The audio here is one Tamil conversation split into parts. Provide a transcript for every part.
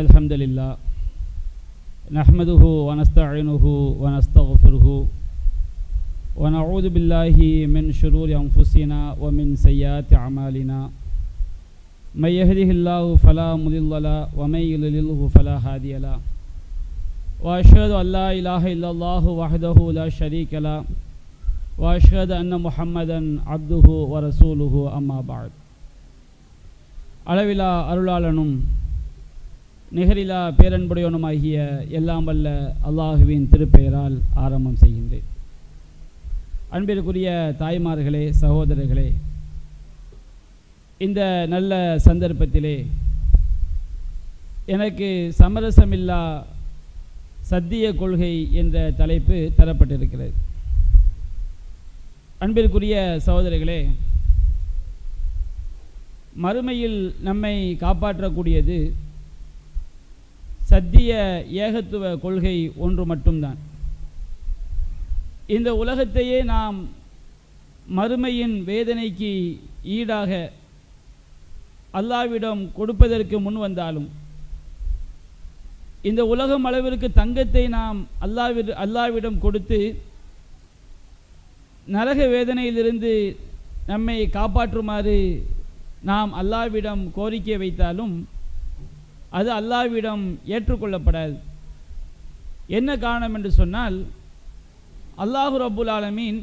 الحمد لله نحمده ونستعينه ونستغفره ونعوذ بالله من شرور أنفسنا ومن سيئات أعمالنا من يهده الله فلا مضل له ومن يضلله فلا هادي له وأشهد أن لا إله إلا الله وحده لا شريك له وأشهد أن محمدا عبده ورسوله أما بعد அளவிலா அருளாளனும் நிகரிலா பேரன்புடையவனுமாகிய எல்லாம் வல்ல அல்லாஹுவின் திருப்பெயரால் ஆரம்பம் செய்கின்றேன். அன்பிற்குரிய தாய்மார்களே, சகோதரர்களே, இந்த நல்ல சந்தர்ப்பத்திலே எனக்கு சமரசமில்லா சத்திய கொள்கை என்ற தலைப்பு தரப்பட்டிருக்கிறது. அன்பிற்குரிய சகோதரர்களே, மறுமையில் நம்மை காப்பாற்றக்கூடியது சத்திய ஏகத்துவ கொள்கை ஒன்று மட்டும்தான். இந்த உலகத்தையே நாம் மறுமையின் வேதனைக்கு ஈடாக அல்லாஹ்விடம் கொடுப்பதற்கு முன் வந்தாலும், இந்த உலகம் அளவிற்கு தங்கத்தை நாம் அல்லாஹ்விடம் கொடுத்து நரக வேதனையிலிருந்து நம்மை காப்பாற்றுமாறு நாம் அல்லாஹ்விடம் கோரிக்கை வைத்தாலும் அது அல்லாஹ்விடம் ஏற்றுக்கொள்ளப்படாது. என்ன காரணம் என்று சொன்னால், அல்லாஹ் ரப்புல் ஆலமீன்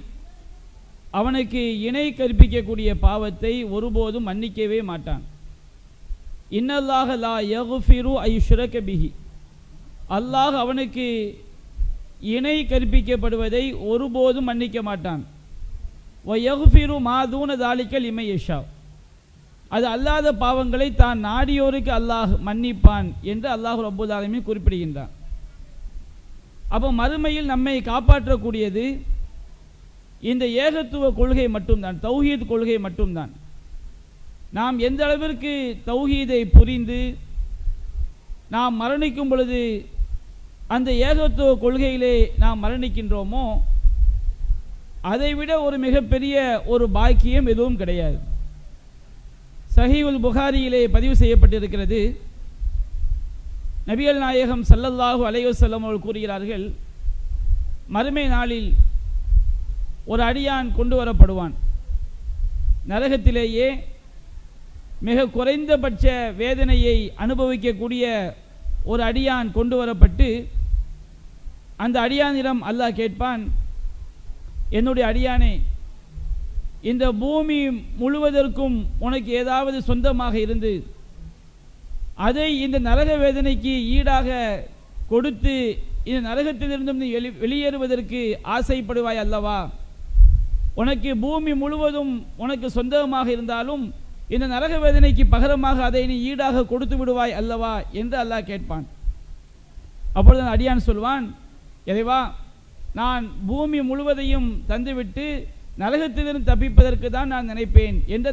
அவனுக்கு இணை கற்பிக்கக்கூடிய பாவத்தை ஒருபோதும் மன்னிக்கவே மாட்டான். இன்னல்லாஹ லா யக்ஃபிரு ஐயுஷ்ரக பிஹி, அல்லாஹ் அவனுக்கு இணை கற்பிக்கப்படுவதை ஒருபோதும் மன்னிக்க மாட்டான். வ யக்ஃபிரு மா தூன தாலிக லிமன் யஷா, அது அல்லாத பாவங்களை தான் நாடியோருக்கு அல்லாஹ் மன்னிப்பான் என்று அல்லாஹ் ரப்புல் ஆலமீன் குறிப்பிடுகின்றான். அப்போ மறுமையில் நம்மை காப்பாற்றக்கூடியது இந்த ஏகத்துவ கொள்கை மட்டும்தான், தௌஹீத் கொள்கை மட்டும்தான். நாம் எந்த அளவிற்கு தௌஹீதை புரிந்து நாம் மரணிக்கும் பொழுது அந்த ஏகத்துவ கொள்கையிலே நாம் மரணிக்கின்றோமோ, அதைவிட ஒரு மிகப்பெரிய ஒரு பாக்கியம் எதுவும் கிடையாது. சஹீஹுல் புகாரியிலே பதிவு செய்யப்பட்டிருக்கிறது. நபிகள் நாயகம் ஸல்லல்லாஹு அலைஹி வஸல்லம் அவர்கள் கூறுகிறார்கள், மறுமை நாளில் ஒரு அடியான் கொண்டு வரப்படுவான். நரகத்திலேயே மிக குறைந்தபட்ச வேதனையை அனுபவிக்கக்கூடிய ஒரு அடியான் கொண்டு வரப்பட்டு அந்த அடியானிடம் அல்லாஹ் கேட்பான், என்னுடைய அடியானே, இந்த பூமி முழுவதற்கும் உனக்கு ஏதாவது சொந்தமாக இருந்து அதை இந்த நரக வேதனைக்கு ஈடாக கொடுத்து இந்த நரகத்திலிருந்தும் நீ வெளியேறுவதற்கு ஆசைப்படுவாய் அல்லவா? உனக்கு பூமி முழுவதும் உனக்கு சொந்தமாக இருந்தாலும் இந்த நரக வேதனைக்கு பகரமாக அதை நீ ஈடாக கொடுத்து விடுவாய் அல்லவா என்று அல்லாஹ் கேட்பான். அப்பொழுது அடியான் சொல்வான், இறைவா, நான் பூமி முழுவதையும் தந்துவிட்டு நரகத்திலிருந்து தப்பிப்பதற்கு தான் நான் நினைப்பேன் என்று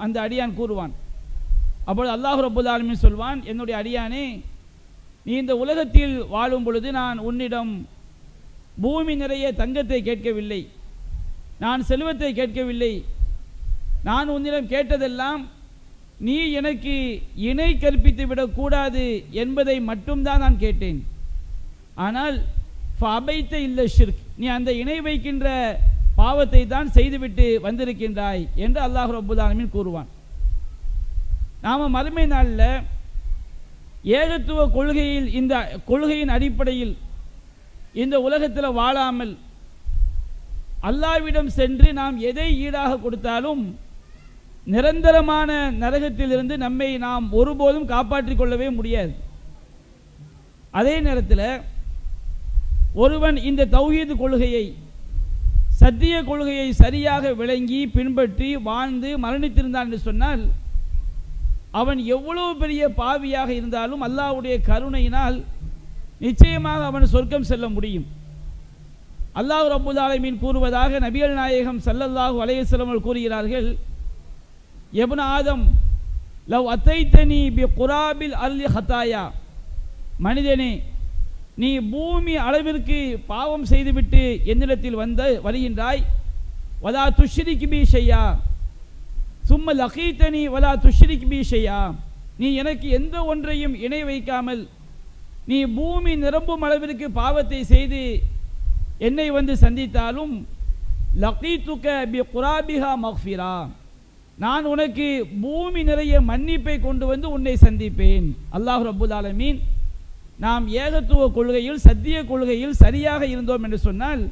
அந்த அடியான் கூறுவான். அப்பொழுது அல்லாஹ் ரப்புல் ஆலமீன் சொல்வான், என்னுடைய அடியானே, நீ இந்த உலகத்தில் வாழும் பொழுது நான் உன்னிடம் பூமி நிறைய தங்கத்தை கேட்கவில்லை, நான் செல்வத்தை கேட்கவில்லை. நான் உன்னிடம் கேட்டதெல்லாம் நீ எனக்கு இணை கற்பித்து விடக்கூடாது என்பதை மட்டும்தான் நான் கேட்டேன். ஆனால் ஃபஅபைத இல்ல ஷிர்க், நீ அந்த இணை வைக்கின்ற பாவத்தை தான் செய்துவிட்டு வந்திருக்கின்றாய் என்று அல்லாஹ் ரப்புல் ஆலமீன் கூறுவான். நாம் மறுமை நாளில் ஏகத்துவ கொள்கையில், இந்த கொள்கையின் அடிப்படையில் இந்த உலகத்தில் வாழாமல் அல்லாஹ்விடம் சென்று நாம் எதை ஈடாக கொடுத்தாலும் நிரந்தரமான நரகத்திலிருந்து நம்மை நாம் ஒருபோதும் காப்பாற்றிக் கொள்ளவே முடியாது. அதே நேரத்தில் ஒருவன் இந்த தௌஹீத் கொள்கையை, சத்திய கொள்கையை சரியாக விளங்கி பின்பற்றி வாழ்ந்து மரணித்திருந்தான் என்று சொன்னால், அவன் எவ்வளவு பெரிய பாவியாக இருந்தாலும் அல்லாஹ்வுடைய கருணையினால் நிச்சயமாக அவன் சொர்க்கம் செல்ல முடியும். அல்லாஹ் ரப்புல் ஆலமீன் கூறுவதாக நபிகள் நாயகம் ஸல்லல்லாஹு அலைஹி வஸல்லம் அவர்கள் கூறுகிறார்கள், இப்னு ஆதம் லவ் அத்தைதனி பி குராபில் அர்லி ஹதாயா, மனிதனே, நீ பூமி அளவிற்கு பாவம் செய்துவிட்டு என்னிடத்தில் வருகின்றாய், வலா துஷ்ரிக் பி ஷையா சும்ம லகீதனி வலா துஷ்ரிக் பி ஷையா, நீ எனக்கு எந்த ஒன்றையும் இணை வைக்காமல் நீ பூமி நிரம்பும் அளவிற்கு பாவத்தை செய்து என்னை வந்து சந்தித்தாலும் லகீதுக பி குராபிஹா மக்ஃபிரா, நான் உனக்கு பூமி நிறைய மன்னிப்பை கொண்டு வந்து உன்னை சந்திப்பேன். அல்லாஹ் ரப்புல் ஆலமீன் நாம் ஏகத்துவ கொள்கையில் சத்திய கொள்கையில் சரியாக இருந்தோம் என்று சொன்னால்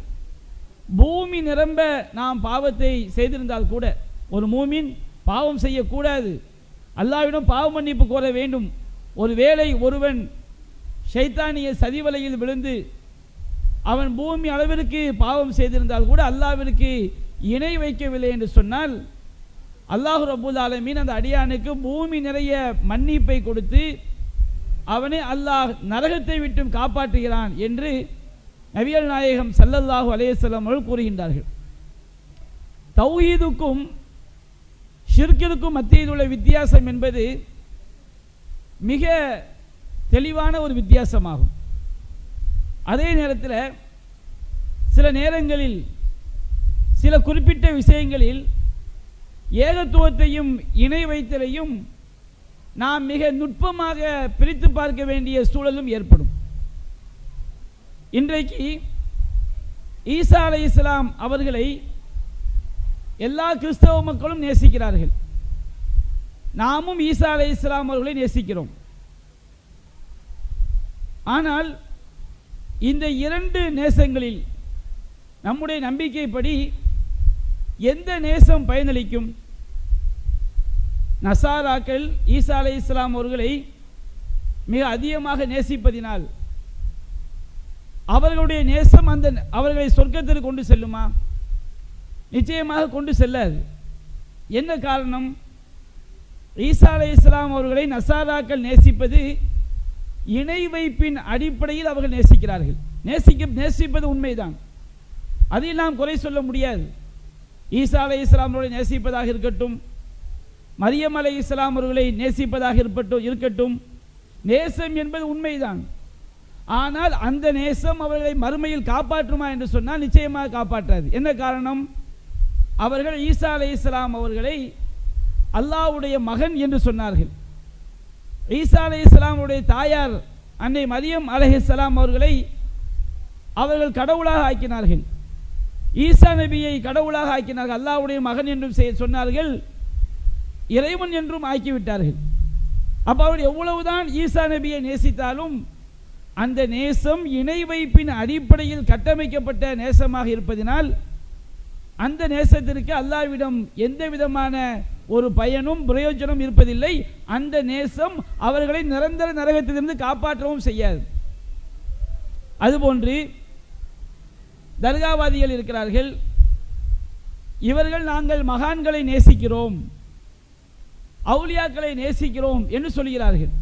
பூமி நிரம்ப நாம் பாவத்தை செய்திருந்தால் கூட, ஒரு மூமின் பாவம் செய்யக்கூடாது, அல்லாஹ்விடம் பாவ மன்னிப்பு கோர வேண்டும். ஒருவேளை ஒருவன் ஷைத்தானிய சதிவலையில் விழுந்து அவன் பூமி அளவிற்கு பாவம் செய்திருந்தால் கூட அல்லாஹ்விற்கு இணை வைக்கவில்லை என்று சொன்னால் அல்லாஹ் ரப்புல் ஆலமீன் அந்த அடியானுக்கு பூமி நிறைய மன்னிப்பை கொடுத்து அவனை அல்லாஹ் நரகத்தை விட்டும் காப்பாற்றுகிறான் என்று நபிகள் நாயகம் ஸல்லல்லாஹு அலைஹி வஸல்லம் அவர்கள் கூறுகின்றார்கள். தௌஹீதுக்கும் ஷிர்கிற்கும் மத்தியில் உள்ள வித்தியாசம் என்பது மிக தெளிவான ஒரு வித்தியாசமாகும். அதே நேரத்தில் சில நேரங்களில் சில குறிப்பிட்ட விஷயங்களில் ஏகத்துவத்தையும் இணை வைத்தலையும் நாம் மிக நுட்பமாக பிரித்து பார்க்க வேண்டிய சூழலும் ஏற்படும். இன்றைக்கு ஈசா அலைஹிஸ்ஸலாம் அவர்களை எல்லா கிறிஸ்தவ மக்களும் நேசிக்கிறார்கள். நாமும் ஈசா அலைஹிஸ்ஸலாம் அவர்களை நேசிக்கிறோம். ஆனால் இந்த இரண்டு நேசங்களில் நம்முடைய நம்பிக்கைப்படி எந்த நேசம் பயனளிக்கும்? நசாராக்கள் ஈசா அலைஹிஸ்ஸலாம் அவர்களை மிக அதிகமாக நேசிப்பதினால் அவர்களுடைய நேசம் அவர்களை சொர்க்கத்திற்கு கொண்டு செல்லுமா? நிச்சயமாக கொண்டு செல்லாது. என்ன காரணம்? ஈசா அலைஹிஸ்ஸலாம் அவர்களை நசாராக்கள் நேசிப்பது இணை வைப்பின் அடிப்படையில் அவர்கள் நேசிக்கிறார்கள். நேசிப்பது உண்மைதான், அதில் நாம் குறை சொல்ல முடியாது. ஈசா அலைஹிஸ்ஸலாம் அவர்களை நேசிப்பதாக இருக்கட்டும், மரியம் அலைஹிஸ்ஸலாம் அவர்களை நேசிப்பதாக இருக்கட்டும், நேசம் என்பது உண்மைதான். ஆனால் அந்த நேசம் அவர்களை மறுமையில் காப்பாற்றுமா என்று சொன்னால் நிச்சயமாக காப்பாற்றாது. என்ன காரணம்? அவர்கள் ஈசா அலைஹிஸ்ஸலாம் அவர்களை அல்லாஹ்வுடைய மகன் என்று சொன்னார்கள். ஈசா அலைஹிஸ்ஸலாம் அவருடைய தாயார் அன்னை மரியம் அலைஹிஸ்ஸலாம் அவர்களை அவர்கள் கடவுளாக ஆக்கினார்கள். ஈசா நபியை கடவுளாக ஆக்கினார்கள். அல்லாஹ்வுடைய மகன் என்றும் சொன்னார்கள், இறைவன் என்றும் ஆக்கிவிட்டார்கள். அப்போ அவர் எவ்வளவுதான் ஈசா நபியை நேசித்தாலும் அந்த நேசம் இணை வைப்பின் அடிப்படையில் கட்டமைக்கப்பட்ட நேசமாக இருப்பதினால் அந்த நேசத்திற்கு அல்லாஹ்விடம் எந்த விதமான ஒரு பயனும் பிரயோஜனம் இருப்பதில்லை. அந்த நேசம் அவர்களை நிரந்தர நரகத்திலிருந்து காப்பாற்றவும் செய்யாது. அதுபோன்று தர்காவாதிகள் இருக்கிறார்கள். இவர்கள் நாங்கள் மகான்களை நேசிக்கிறோம், அவுலியாக்களை நேசிக்கிறோம் என்று சொல்கிறார்கள்.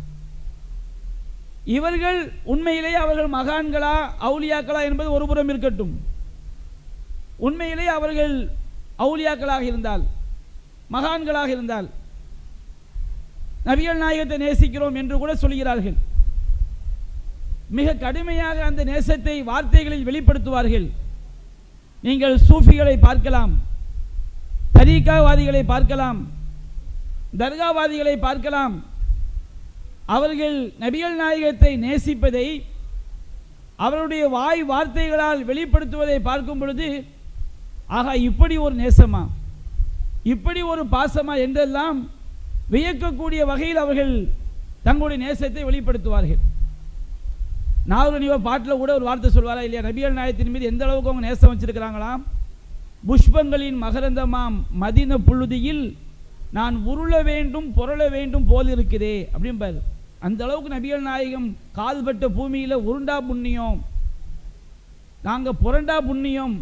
இவர்கள் உண்மையிலேயே அவர்கள் மகான்களா அவுலியாக்களா என்பது ஒருபுறம் இருக்கட்டும். உண்மையிலேயே அவர்கள் அவுலியாக்களாக இருந்தால், மகான்களாக இருந்தால் நபிகள் நாயகத்தை நேசிக்கிறோம் என்று கூட சொல்கிறார்கள். மிக கடுமையாக அந்த நேசத்தை வார்த்தைகளில் வெளிப்படுத்துவார்கள். நீங்கள் சூஃபிகளை பார்க்கலாம், தரீகாவாதிகளை பார்க்கலாம், தர்காவாதிகளை பார்க்கலாம். அவர்கள் நபிகள் நாயகத்தை நேசிப்பதை அவருடைய வாய் வார்த்தைகளால் வெளிப்படுத்துவதை பார்க்கும் பொழுது, ஆகா இப்படி ஒரு நேசமா, இப்படி ஒரு பாசமா என்றெல்லாம் வியக்கக்கூடிய வகையில் அவர்கள் தங்களுடைய நேசத்தை வெளிப்படுத்துவார்கள். நாகூர் பாட்டில் கூட ஒரு வார்த்தை சொல்வாரா இல்லையா? நபிகள் நாயகத்தின் மீது எந்த அளவுக்கு அவங்க நேசம் வச்சிருக்கிறாங்களாம். புஷ்பங்களின் மகரந்தமாம் மதின புழுதியில் நான் உருள வேண்டும் பொருள வேண்டும் போல் இருக்குதே அப்படிம்பார். அந்த அளவுக்கு நபிகள் நாயகம் கால்பட்ட பூமியில் உருண்டா புண்ணியம், நாங்கள் புரண்டா புண்ணியம்.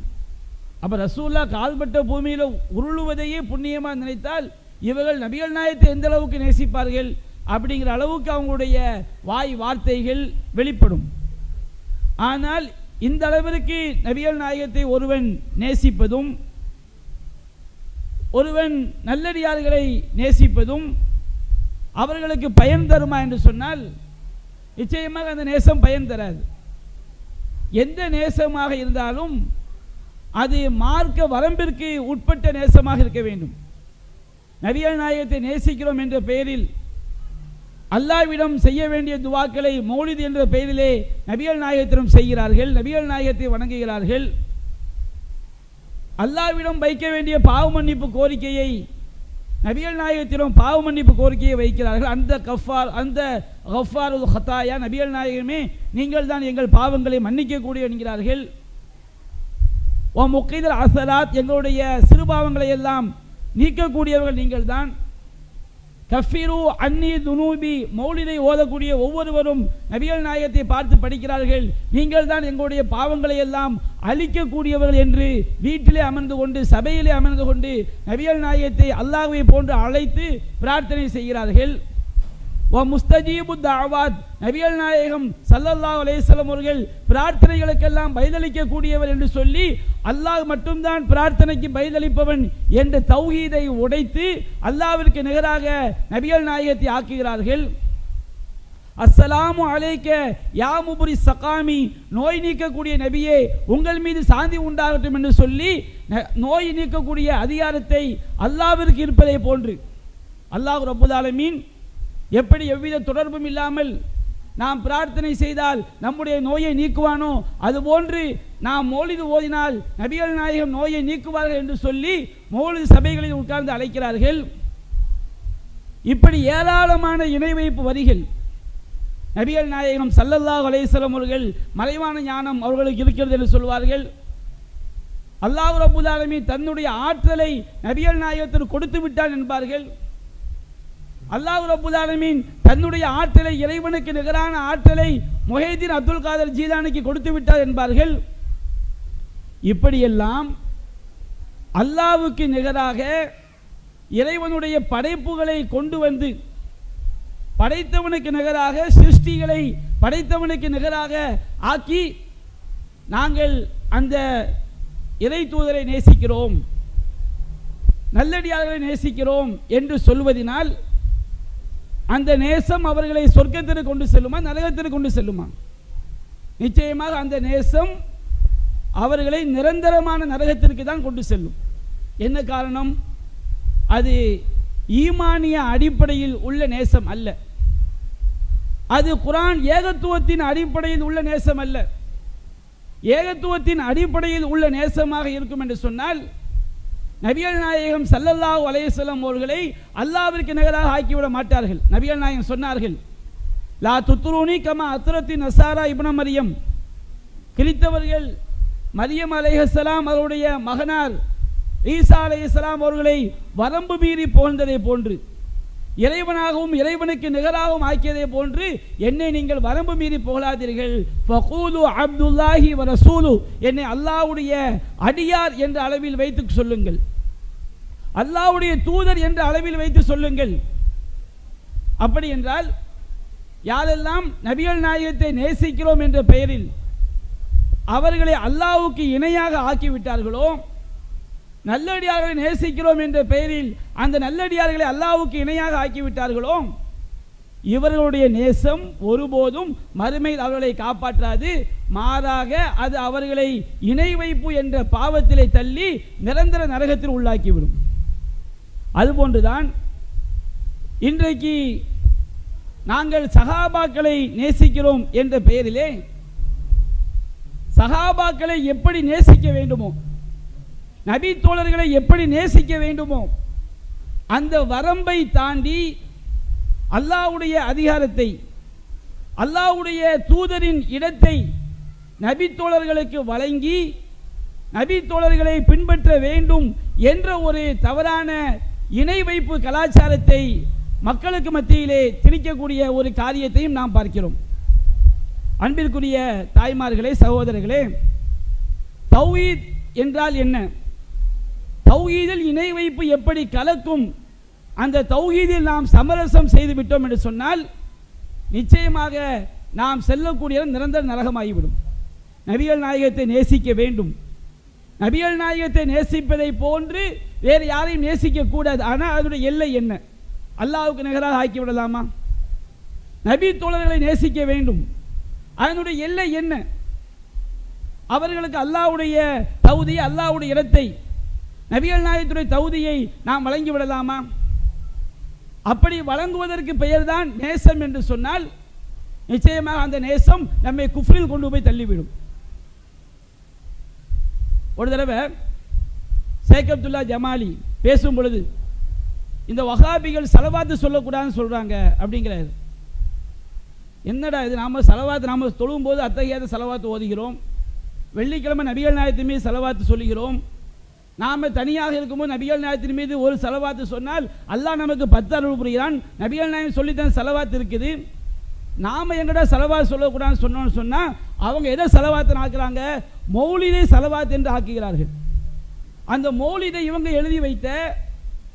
அப்போ ரசூல்லா கால்பட்ட பூமியில் உருளுவதையே புண்ணியமாக நினைத்தால் இவர்கள் நபிகள் நாயகத்தை எந்த அளவுக்கு நேசிப்பார்கள் அப்படிங்கிற அளவுக்கு அவங்களுடைய வாய் வார்த்தைகள் வெளிப்படும். ஆனால் இந்த அளவிற்கு நபிகள் நாயகத்தை ஒருவன் நேசிப்பதும் ஒருவன் நல்லடியார்களை நேசிப்பதும் அவர்களுக்கு பயன் தருமா என்று சொன்னால் நிச்சயமாக அந்த நேசம் பயன் தராது. எந்த நேசமாக இருந்தாலும் அது மார்க்க வரம்பிற்கு உட்பட்ட நேசமாக இருக்க வேண்டும். நபிகள் நாயகத்தை நேசிக்கிறோம் என்ற பெயரில் அல்லாஹ்விடம் செய்ய வேண்டிய துவாக்களை மௌலித் என்ற பெயரிலே நபிகள் நாயகத்திடம் செய்கிறார்கள், நபிகள் நாயகத்தை வணங்குகிறார்கள். அல்லாஹ்விடம் வைக்க வேண்டிய பாவ மன்னிப்பு கோரிக்கையை நபிகள் நாயகத்திடம் பாவ மன்னிப்பு கோரிக்கையை வைக்கிறார்கள். அந்த கஃபாருல் ஹதாயா, நபிகள் நாயகமே நீங்கள் தான் எங்கள் பாவங்களை மன்னிக்கக்கூடிய என்கிறார்கள். ஓ முக்கீதல் அசலாத், எங்களுடைய சிறுபாவங்களை எல்லாம் நீக்கக்கூடியவர்கள் நீங்கள் தான். கஃபிரு அன்னி துனூபி, மௌலிதை ஓதக்கூடிய ஒவ்வொருவரும் நபிகள் நாயகத்தை பார்த்து படிக்கிறார்கள், நீங்கள் தான் எங்களுடைய பாவங்களை எல்லாம் அழிக்கக்கூடியவர்கள் என்று வீட்டிலே அமர்ந்து கொண்டு, சபையிலே அமர்ந்து கொண்டு நபிகள் நாயகத்தை அல்லாஹ்வை போன்று அழைத்து பிரார்த்தனை செய்கிறார்கள். ஓ முஸ்தஜீபு தாவாத், நபிகள் நாயகம் ஸல்லல்லாஹு அலைஹி வஸல்லம் அவர்கள் பிரார்த்தனைகளுக்கெல்லாம் பதிலளிக்கக்கூடியவர் என்று சொல்லி அல்லாஹ் மட்டும்தான் பிரார்த்தனைக்கு பதிலளிப்பவன் என்ற தௌஹீதை உடைத்து அல்லாஹ்விற்கு நிகராக நபிகள் நாயகத்தை ஆக்குகிறார்கள். அஸ்ஸலாமு அலைக்க யா முபரி சகாமி, நோய் நீக்கக்கூடிய நபியே உங்கள் மீது சாந்தி உண்டாகட்டும் என்று சொல்லி நோய் நீக்கக்கூடிய அதிகாரத்தை அல்லாஹ்விற்கு இருப்பதை போன்று அல்லாஹ் ரப்புல் ஆலமீன் எப்படி எவ்வித தொடர்பும் இல்லாமல் நாம் பிரார்த்தனை செய்தால் நம்முடைய நோயை நீக்குவானோ, அதுபோன்று நாம் மௌலிது ஓதினால் நபிகள் நாயகம் நோயை நீக்குவார்கள் என்று சொல்லி மௌலிது சபைகளில் உட்கார்ந்து அழைக்கிறார்கள். இப்படி ஏராளமான இணை வைப்பு வரிகள் நபிகள் நாயகம் ஸல்லல்லாஹு அலைஹி வஸல்லம் அவர்கள் மறைவான ஞானம் அவர்களுக்கு இருக்கிறது என்று சொல்வார்கள். அல்லாஹ் ரப்புல் ஆலமீன் தன்னுடைய ஆற்றலை நபிகள் நாயகத்திற்கு கொடுத்து விட்டான் என்பார்கள். அல்லாஹ் ரப்புல் ஆலமீன் தன்னுடைய ஆற்றலை, இறைவனுக்கு நிகரான ஆற்றலை முஹைதீன் அப்துல் காதர் ஜீலானிக்கு கொடுத்து விட்டார் என்பார்கள். இப்படியெல்லாம் அல்லாஹ்வுக்கு நிகராக இறைவனுடைய படைப்புகளை கொண்டு வந்து படைத்தவனுக்கு நிகராக சிருஷ்டிகளை படைத்தவனுக்கு நிகராக ஆக்கி நாங்கள் அந்த இறை தூதரை நேசிக்கிறோம், நல்லடியார்களை நேசிக்கிறோம் என்று சொல்வதினால் அந்த நேசம் அவர்களை சொர்க்கத்திற்கு கொண்டு செல்லுமா, நரகத்திற்கு கொண்டு செல்லுமா? நிச்சயமாக அந்த நேசம் அவர்களை நிரந்தரமான நரகத்திற்கு தான் கொண்டு செல்லும். என்ன காரணம்? அது ஈமானிய அடிப்படையில் உள்ள நேசம் அல்ல. அது குர்ஆன் ஏகத்துவத்தின் அடிப்படையில் உள்ள நேசம் அல்ல. ஏகத்துவத்தின் அடிப்படையில் உள்ள நேசமாக இருக்கும் என்று சொன்னால் நபிகள் நாயகம் ஸல்லல்லாஹு அலைஹி வஸல்லம் அவர்களை அல்லாஹ்விற்கு நிகராக ஆக்கிவிட மாட்டார்கள். நபிகள் நாயகம் சொன்னார்கள், லா துத்ரூனி கமா அத்ரத்தி நசாரா இப்னு மரியம், கிறிஸ்தவர்கள் மரியம் அலைஹிஸ்ஸலாம் அவருடைய மகனார் ஈசா அலைஹிஸ்ஸலாம் அவர்களை வரம்பு மீறி புகழ்ந்ததை போன்று, இறைவனாகவும் இறைவனுக்கு நிகராகவும் ஆக்கியதை போன்று என்னை நீங்கள் வரம்பு மீறி புகழாதீர்கள். ஃபகூலு அப்துல்லாஹி வ ரசூலு, என்னை அல்லாஹ்வுடைய அடியார் என்ற அளவில் வைத்து சொல்லுங்கள், அல்லாஹ்வுடைய தூதர் என்ற அளவில் வைத்து சொல்லுங்கள். அப்படி என்றால் யாரெல்லாம் நபிகள் நாயகத்தை நேசிக்கிறோம் என்ற பெயரில் அவர்களை அல்லாஹ்வுக்கு இணையாக ஆக்கிவிட்டார்களோ, நல்லடியார்களை நேசிக்கிறோம் என்ற பெயரில் அந்த நல்லடியார்களை அல்லாஹ்வுக்கு இணையாக ஆக்கிவிட்டார்களோ, இவர்களுடைய நேசம் ஒருபோதும் மறுமையில் அவர்களை காப்பாற்றாது. மாறாக அது அவர்களை இணை வைப்பு என்ற பாவத்திலே தள்ளி நிரந்தர நரகத்தில் உள்ளாக்கிவிடும். அதுபோன்றுதான் இன்றைக்கு நாங்கள் சஹாபாக்களை நேசிக்கிறோம் என்ற பெயரிலே சஹாபாக்களை எப்படி நேசிக்க வேண்டுமோ, நபி தோழர்களை எப்படி நேசிக்க வேண்டுமோ அந்த வரம்பை தாண்டி அல்லாஹ்வுடைய அதிகாரத்தை, அல்லாஹ்வுடைய தூதரின் இடத்தை நபி தோழர்களுக்கு வழங்கி நபி தோழர்களை பின்பற்ற வேண்டும் என்ற ஒரு தவறான இணை வைப்பு கலாச்சாரத்தை மக்களுக்கு மத்தியிலே திணிக்கக்கூடிய ஒரு காரியத்தையும் நாம் பார்க்கிறோம். அன்பிற்குரிய தாய்மார்களே, சகோதரர்களே, தௌஹீத் என்றால் என்ன? தௌஹீதில் இணை வைப்பு எப்படி கலக்கும்? அந்த தௌஹீதில் நாம் சமரசம் செய்து விட்டோம் என்று சொன்னால் நிச்சயமாக நாம் செல்லக்கூடிய நிரந்தர நரகமாகிவிடும். நபிகள் நாயகத்தை நேசிக்க வேண்டும். நபிகள் நாயகத்தை நேசிப்பதை போன்று வேறு யாரையும் நேசிக்க கூடாது. ஆனால் அதனுடைய எல்லை என்ன? அல்லாஹ்வுக்கு நிகராக ஆக்கிவிடலாமா? நபி தோழர்களை நேசிக்க வேண்டும். அதனுடைய எல்லை என்ன? அவர்களுக்கு அல்லாஹ்வுடைய தௌதி, அல்லாஹ்வுடைய இடத்தை, நபிகள் நாயகத்துடைய தௌதியை நாம் வழங்கிவிடலாமா? அப்படி வழங்குவதற்கு பெயர்தான் நேசம் என்று சொன்னால் நிச்சயமாக அந்த நேசம் நம்மை குஃப்ரில் கொண்டு போய் தள்ளிவிடும். ஒரு தடவை ஷேக் அப்துல்லா ஜமாலி பேசும் பொழுது இந்த வஹாபிகள் சலவாத்து சொல்லக்கூடாதுன்னு சொல்றாங்க அப்படிங்கிறாரு. என்னடா இது, நாம சலவாத்து நாம தொழும் போது அத்தகையாத சலவாத்து ஓதுகிறோம், வெள்ளிக்கிழமை நபிகள் நாயகத்தின் மீது சலவாத்து சொல்லுகிறோம், நாம தனியாக இருக்கும்போது நபிகள் நாயகத்தின் மீது ஒரு சலவாத்து சொன்னால் அல்லாஹ் நமக்கு 10 அருள் புரிகிறான், நபிகள் நாயகம் சொல்லித்தான் சலவாத்து இருக்குது, நாம எங்கடா சலவாத்து சொல்லக்கூடாதுன்னு சொன்னோம்னு சொன்னா அவங்க எதை சலவாத்து ஆக்குறாங்க, மௌலிதை சலவாத்து என்று ஆக்குகிறார்கள். அந்த மௌலிதை இவங்க எழுதி வைத்த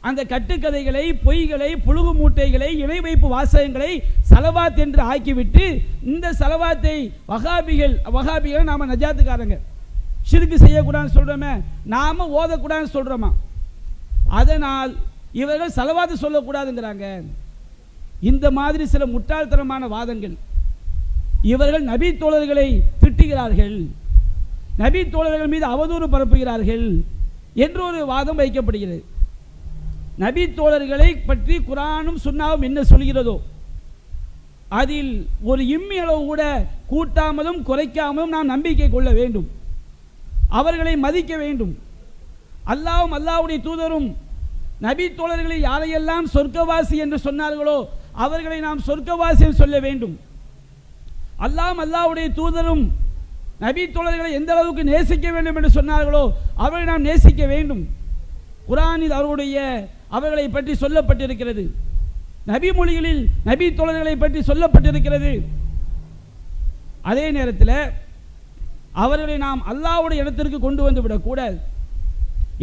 அந்த கட்டுக்கதைகளை, பொய்களை, புழுகு மூட்டைகளை, இணை வைப்பு வாசகங்களை சலவாத் என்று ஆக்கிவிட்டு இந்த சலவாத்தை வகாபிகள் நாம நஜாத்துக்காரங்க ஷிர்க் செய்யக்கூடாதுன்னு சொல்றோமே, நாம ஓதக்கூடாதுன்னு சொல்றோமா, அதனால் இவர்கள் சலவாத்து சொல்லக்கூடாதுங்கிறாங்க. இந்த மாதிரி சில முட்டாள்தனமான வாதங்கள். இவர்கள் நபி தோழர்களை திட்டுகிறார்கள், நபி தோழர்கள் மீது அவதூறு பரப்புகிறார்கள் என்று ஒரு வாதம் வைக்கப்படுகிறது. நபி தோழர்களை பற்றி குர்ஆனும் சுன்னாவும் என்ன சொல்கிறதோ அதில் ஒரு இம்மி அளவு கூட கூட்டாமலும் குறைக்காமலும் நாம் நம்பிக்கை கொள்ள வேண்டும், அவர்களை மதிக்க வேண்டும். அல்லாஹ்வும் அல்லாஹ்வுடைய தூதரும் நபி தோழர்களை யாரையெல்லாம் சொர்க்கவாசி என்று சொன்னார்களோ அவர்களை நாம் சொர்க்கவாசி என்று சொல்ல வேண்டும். அல்லாஹ்வும் அல்லாஹ்வுடைய தூதரும் நபி தோழர்களை எந்த அளவுக்கு நேசிக்க வேண்டும் என்று சொன்னார்களோ அவர்களை நாம் நேசிக்க வேண்டும். குர்ஆனில் அவர்களை பற்றி சொல்லப்பட்டிருக்கிறது, நபி மொழிகளில் நபி தோழர்களை பற்றி சொல்லப்பட்டிருக்கிறது. அதே நேரத்தில் அவர்களை நாம் அல்லாஹ்வுடைய இடத்திற்கு கொண்டு வந்து விடக்கூடாது.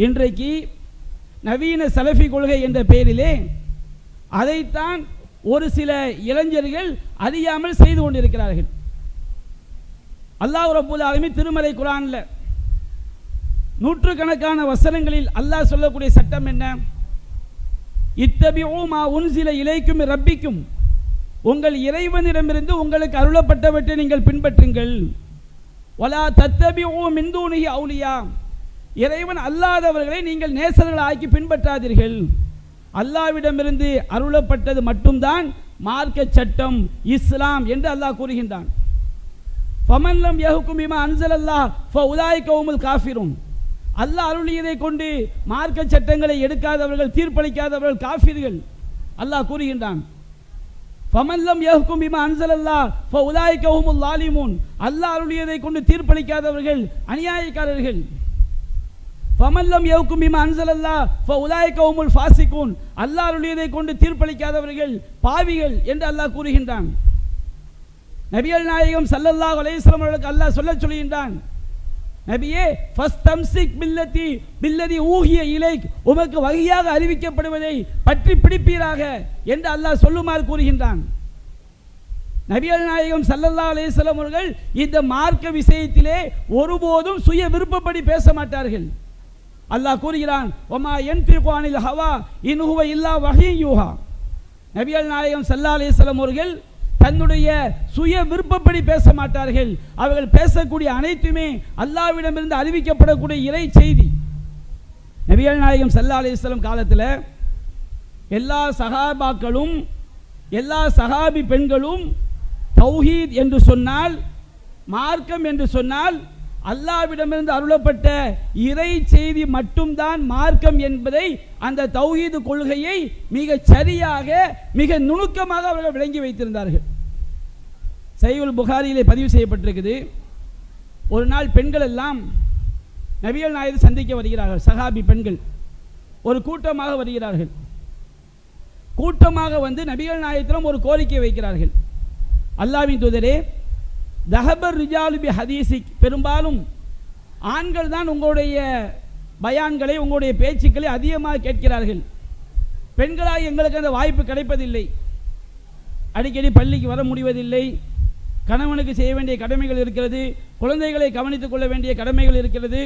இன்றைக்கு நவீன சலஃபி கொள்கை என்ற பெயரிலே அதைத்தான் ஒரு சில இளைஞர்கள் அறியாமல் செய்து கொண்டிருக்கிறார்கள். அல்லாஹ் ரப்பல் ஆலமீன் திருமறை குர்ஆன்ல நூற்றுக்கணக்கான வசனங்களில் அல்லாஹ் சொல்லக்கூடிய சட்டம் என்ன, இத்தபிஉ மா உன்சில இலைக்கும் ரப்பிக்கும், உங்கள் இறைவனிடமிருந்து உங்களுக்கு அருளப்பட்டவற்றை நீங்கள் பின்பற்றுங்கள். வலா தத்தபிஉ மின் தூனிஹி அவுலியா, இறைவன் அல்லாதவர்களை நீங்கள் நேசர்கள் ஆக்கி பின்பற்றாதீர்கள். அல்லாஹ்விடமிருந்து அருளப்பட்டது மட்டும்தான் மார்க்க சட்டம் இஸ்லாம் என்று அல்லாஹ் கூறுகின்றான். ஃபமன் லம் யஹ்கும் பிமா அன்ஸலல்லாஹ் ஃபஉலாயிக ஹுமுல் காஃபிரூன், அல்லாஹ் அருளியதை கொண்டு மார்க்க சட்டங்களை எடுக்காதவர்கள், தீர்ப்பளிக்காதவர்கள் காஃபிர்கள் அல்லாஹ் கூறுகின்றான். ஃபமன் லம் யஹ்கும் பிமா அன்ஸலல்லாஹ் ஃபஉலாயிக ஹுமுல் ஸாலிமூன், அல்லாஹ் அருளியதை கொண்டு தீர்ப்பளிக்காதவர்கள் அநியாயக்காரர்கள். ஃபமன் லம் யஹ்கும் பிமா அன்ஸலல்லாஹ் ஃபஉலாயிக ஹுமுல் ஃபாசிகூன், அல்லாஹ் அருளியதை கொண்டு தீர்ப்பளிக்காதவர்கள் பாவிகள் என்று அல்லாஹ் கூறுகின்றான். நபிகள் நாயகம் ஸல்லல்லாஹு அலைஹி வஸல்லம் அவர்களுக்கு அல்லாஹ் சொல்லுகின்றான், நபியே ஃபஸ்தம்சிக் பில்லதி ஊஹிய இலைக், உமக்கு வஹியாக அறிவிக்கப்படுவதை பற்றி பிடிப்பீராக என்று அல்லாஹ் சொல்லுமாறு கூறுகின்றான். நபிகள் நாயகம் ஸல்லல்லாஹு அலைஹி வஸல்லம் அவர்கள் இந்த மார்க்க விஷயத்திலே ஒருபோதும் சுய விருப்பப்படி பேச மாட்டார்கள். அல்லாஹ் கூறுகிறான், வமா யன்திகு அனில் ஹவா இன் ஹுவ இல்லா வஹ்யுன் யூஹா, நபிகள் நாயகம் ஸல்லல்லாஹு அலைஹி வஸல்லம் அவர்கள் தன்னுடைய சுய விருப்பப்படி பேச மாட்டார்கள். அவர்கள் பேசக்கூடிய அனைத்துமே அல்லாஹ்விடமிருந்து அறிவிக்கப்படக்கூடிய இறை செய்தி. நபிகள் நாயகம் ஸல்லல்லாஹு அலைஹி வஸல்லம் காலத்தில் எல்லா சஹாபாக்களும் எல்லா சஹாபி பெண்களும் தௌஹீத் என்று சொன்னால், மார்க்கம் என்று சொன்னால் அல்லாஹ்விடமிருந்து அருளப்பட்ட இறை செய்தி மட்டும்தான் மார்க்கம் என்பதை, அந்த தௌஹீது கொள்கையை மிக சரியாக மிக நுணுக்கமாக அவர்கள் விளங்கி வைத்திருந்தார்கள். சஹீஹுல் புகாரியிலே பதிவு செய்யப்பட்டிருக்குது, ஒரு நாள் பெண்கள் எல்லாம் நபிகள் நாயகத்தை சந்திக்க வருகிறார்கள். சஹாபி பெண்கள் ஒரு கூட்டமாக வருகிறார்கள். கூட்டமாக வந்து நபிகள் நாயகத்திடம் ஒரு கோரிக்கை வைக்கிறார்கள். அல்லாஹ்வின் தூதரே, தஹபர் ரிஜாலு பி ஹதீசிக், பெரும்பாலும் ஆண்கள் தான் உங்களுடைய பயான்களை, உங்களுடைய பேச்சுக்களை அதிகமாக கேட்கிறார்கள். பெண்களாக எங்களுக்கு அந்த வாய்ப்பு கிடைப்பதில்லை, அடிக்கடி பள்ளிக்கு வர முடிவதில்லை, கணவனுக்கு செய்ய வேண்டிய கடமைகள் இருக்கிறது, குழந்தைகளை கவனித்துக் கொள்ள வேண்டிய கடமைகள் இருக்கிறது.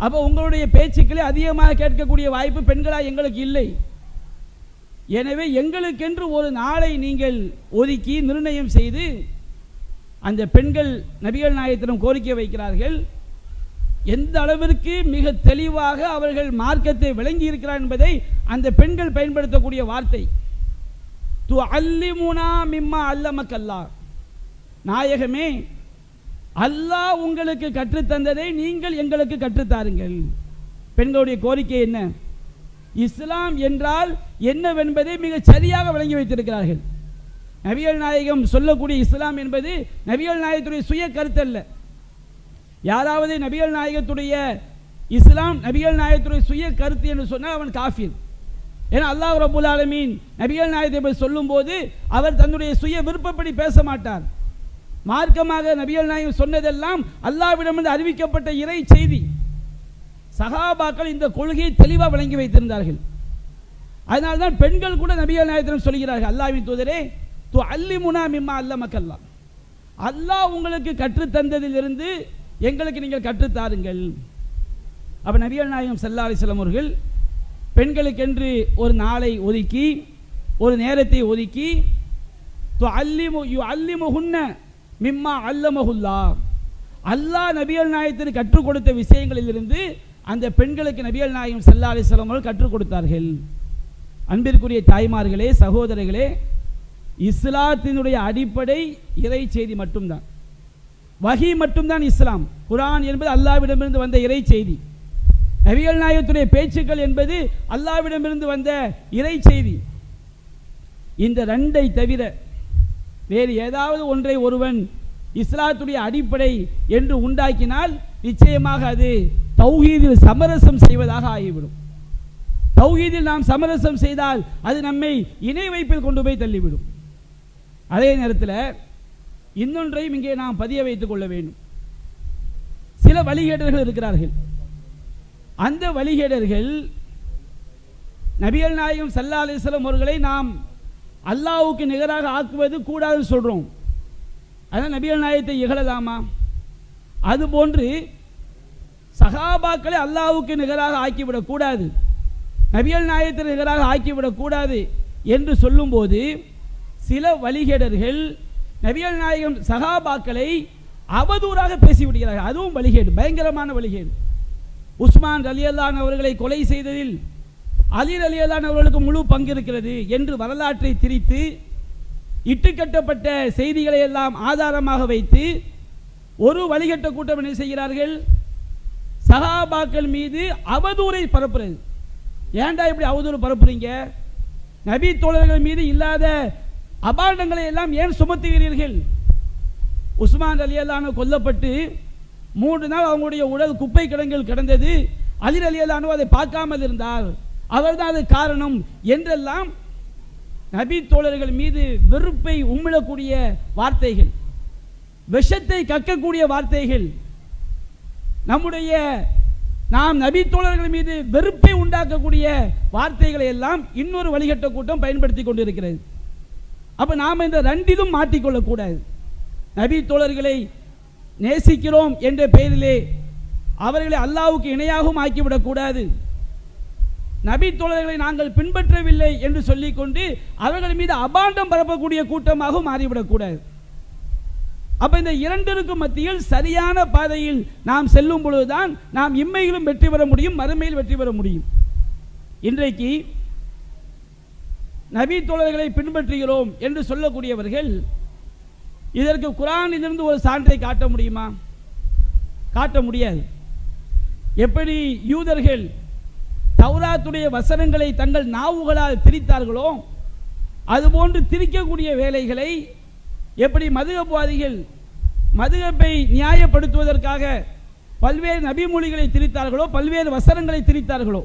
அப்போ உங்களுடைய பேச்சுக்களை அதிகமாக கேட்கக்கூடிய வாய்ப்பு பெண்களாக எங்களுக்கு இல்லை. எனவே எங்களுக்கென்று ஒரு நாளை நீங்கள் ஒதுக்கி நிர்ணயம் செய்து, அந்த பெண்கள் நபிகள் நாயகத்திடம் கோரிக்கை வைக்கிறார்கள். எந்த அளவிற்கு மிக தெளிவாக அவர்கள் மார்க்கத்தை விளங்கி இருக்கிறார் என்பதை அந்த பெண்கள் பயன்படுத்தக்கூடிய வார்த்தை, துஅல்லிமுனா மிம்மா அல்லமக்கல்லாஹ், நாயகமே அல்லாஹ் உங்களுக்கு கற்றுத்தந்ததை நீங்கள் எங்களுக்கு கற்றுத்தாருங்கள். பெண்களுடைய கோரிக்கை என்ன? இஸ்லாம் என்றால் என்னவென்பதை மிக சரியாக விளங்கி வைத்திருக்கிறார்கள். நபிகள் நாயகம் சொல்லக்கூடிய இஸ்லாம் என்பது நபிகள் நாயகத்துடைய சுய கருத்து அல்ல. யாராவது நபிகள் நாயகத்துடைய இஸ்லாம் நபிகள் நாயகத்துடைய சுய கருத்து என்று சொன்னால் அவன் காஃபிர். ஏன்னா அல்லாஹ் ரப்பல் ஆலமீன் நபிகள் நாயகத்தை சொல்லும்போது அவர் தன்னுடைய சுய விருப்பப்படி பேச மாட்டார். மார்க்கமாக நபிகள் நாயகம் சொன்னதெல்லாம் அல்லாஹ்விடமிருந்து அறிவிக்கப்பட்ட இறை செய்தி. சஹாபாக்கள் இந்த கொள்கையை தெளிவாக விளங்கி வைத்திருந்தார்கள். அதனால்தான் பெண்கள் கூட நபிகள் நாயகத்திடம் சொல்கிறார்கள், அல்லாஹ்வின் தூதரே துஅல்லிமுனா மிம்மா அல்லமக்கல்லாஹ், அல்லாஹ் உங்களுக்கு கற்றுத்தந்ததிலிருந்து எங்களுக்கு நீங்கள் கற்றுத்தாருங்கள். அப்ப நபிகள் நாயகம் ஸல்லல்லாஹு அலைஹி வஸல்லம் அவர்கள் பெண்களுக்கென்று ஒரு நாளை ஒதுக்கி ஒரு நேரத்தை ஒதுக்கி துஅல்லிமுஹுன்ன மிம்மா அல்லமஹுல்லாஹ், அல்லாஹ் நபிகள் நாயகத்திற்கு கற்றுக் கொடுத்த விஷயங்களிலிருந்து அந்த பெண்களுக்கு நபிகள் நாயகம் ஸல்லல்லாஹு அலைஹி வஸல்லம் அவர்கள் கற்றுக் கொடுத்தார்கள். அன்பிற்குரிய தாய்மார்களே, சகோதரர்களே, இஸ்லாத்தினுடைய அடிப்படை இறை செய்தி மட்டும்தான், வஹி மட்டும்தான் இஸ்லாம். குர்ஆன் என்பது அல்லாஹ்விடமிருந்து வந்த இறை செய்தி. நபிகள் நாயகத்துடைய பேச்சுக்கள் என்பது அல்லாஹ்விடமிருந்து வந்த இறை செய்தி. இந்த ரெண்டை தவிர வேறு ஏதாவது ஒன்றை ஒருவன் இஸ்லாத்துடைய அடிப்படை என்று உண்டாக்கினால் நிச்சயமாக அது தௌஹீதில் சமரசம் செய்வதாக ஆகிவிடும். தௌஹீதில் நாம் சமரசம் செய்தால் அது நம்மை இணை வைப்பில் கொண்டு போய் தள்ளிவிடும். அதே நேரத்தில் இன்னொன்றையும் இங்கே நாம் பதிய வைத்துக் கொள்ள வேண்டும். சில வழிகேடர்கள் இருக்கிறார்கள். அந்த வழிகேடர்கள் நபிகள் நாயகம் ஸல்லல்லாஹு அலைஹி வஸல்லம் அவர்களை நாம் அல்லாஹ்வுக்கு நிகராக ஆக்குவது கூடாதுன்னு சொல்றோம். அதான் நபிகள் நாயகத்தை இகழலாமா? அதுபோன்று சஹாபாக்களை அல்லாஹ்வுக்கு நிகராக ஆக்கிவிடக் கூடாது, நபிகள் நாயகத்தை நிகராக ஆக்கிவிடக் கூடாது என்று சொல்லும்போது சில வழிகேடர்கள் நபிகள் நாயகம் சஹாபாக்களை அவதூறாக பேசிவிடுகிறார்கள். அதுவும் வழிகேடு, பயங்கரமான வழிகேடு. உஸ்மான் ரலியல்லாஹு அன்ஹு அவர்களை கொலை செய்ததில் அலி ரலியல்லாஹு அன்ஹு அவர்களுக்கு முழு பங்கு இருக்கிறது என்று வரலாற்றை திரித்து இட்டுக்கட்டப்பட்ட செய்திகளை எல்லாம் ஆதாரமாக வைத்து ஒரு வழிகட்ட கூட்டம் என்ன செய்கிறார்கள்? சஹாபாக்கள் மீது அவதூறை பரப்புறது. ஏன்டா இப்படி அவதூறு பரப்புறீங்க? நபி தோழர்கள் மீது இல்லாத அபாண்டங்களை எல்லாம் ஏன் சுமத்துகிறீர்கள்? உஸ்மான் ரலியல்லாஹு அன்ஹு கொல்லப்பட்டு 3 நாள் அவங்களுடைய உடல் குப்பை கிடங்கில் கிடந்தது. அலி ரலியல்லாஹு அன்ஹு அதை பார்க்காமல் இருந்தார், அவர்தான் அது காரணம் என்றெல்லாம் நபி தோழர்கள் மீது வெறுப்பை உமிழக்கூடிய வார்த்தைகள், விஷத்தை கக்கக்கூடிய வார்த்தைகள், நாம் நபி தோழர்கள் மீது வெறுப்பை உண்டாக்கக்கூடிய வார்த்தைகளை எல்லாம் இன்னொரு வழிகட்ட கூட்டம் பயன்படுத்தி கொண்டிருக்கிறது. அப்ப நாம் இந்த ரெண்டிலும் மாட்டிக்கொள்ளக்கூடாது. நபி தோழர்களை நேசிக்கிறோம் என்ற பெயரிலே அவர்களை அல்லாஹ்வுக்கு இணையாகவும் ஆக்கிவிடக்கூடாது. நபி தோழர்களை நாங்கள் பின்பற்றவில்லை என்று சொல்லிக்கொண்டு அவர்கள் மீது அபாண்டம் பரப்பக்கூடிய கூட்டமாக மாறிவிடக்கூடாது. அப்ப இந்த இரண்டிற்கும் மத்தியில் சரியான பாதையில் நாம் செல்லும் பொழுதுதான் நாம் இம்மையிலும் வெற்றி பெற முடியும், மறுமையில் வெற்றி பெற முடியும். இன்றைக்கு நபி தோழர்களை பின்பற்றுகிறோம் என்று சொல்லக்கூடியவர்கள் இதற்கு குர்ஆனிலிருந்து ஒரு சான்றை காட்ட முடியுமா? காட்ட முடியாது. எப்படி யூதர்கள் தௌராத்துடைய வசனங்களை தங்கள் நாவுகளால் திரித்தார்களோ அதுபோன்று திரிக்கக்கூடிய வேலைகளை எப்படி மதுகப்வாதிகள் மதுகப்பை நியாயப்படுத்துவதற்காக பல்வேறு நபிமொழிகளை திரித்தார்களோ, பல்வேறு வசனங்களை திரித்தார்களோ,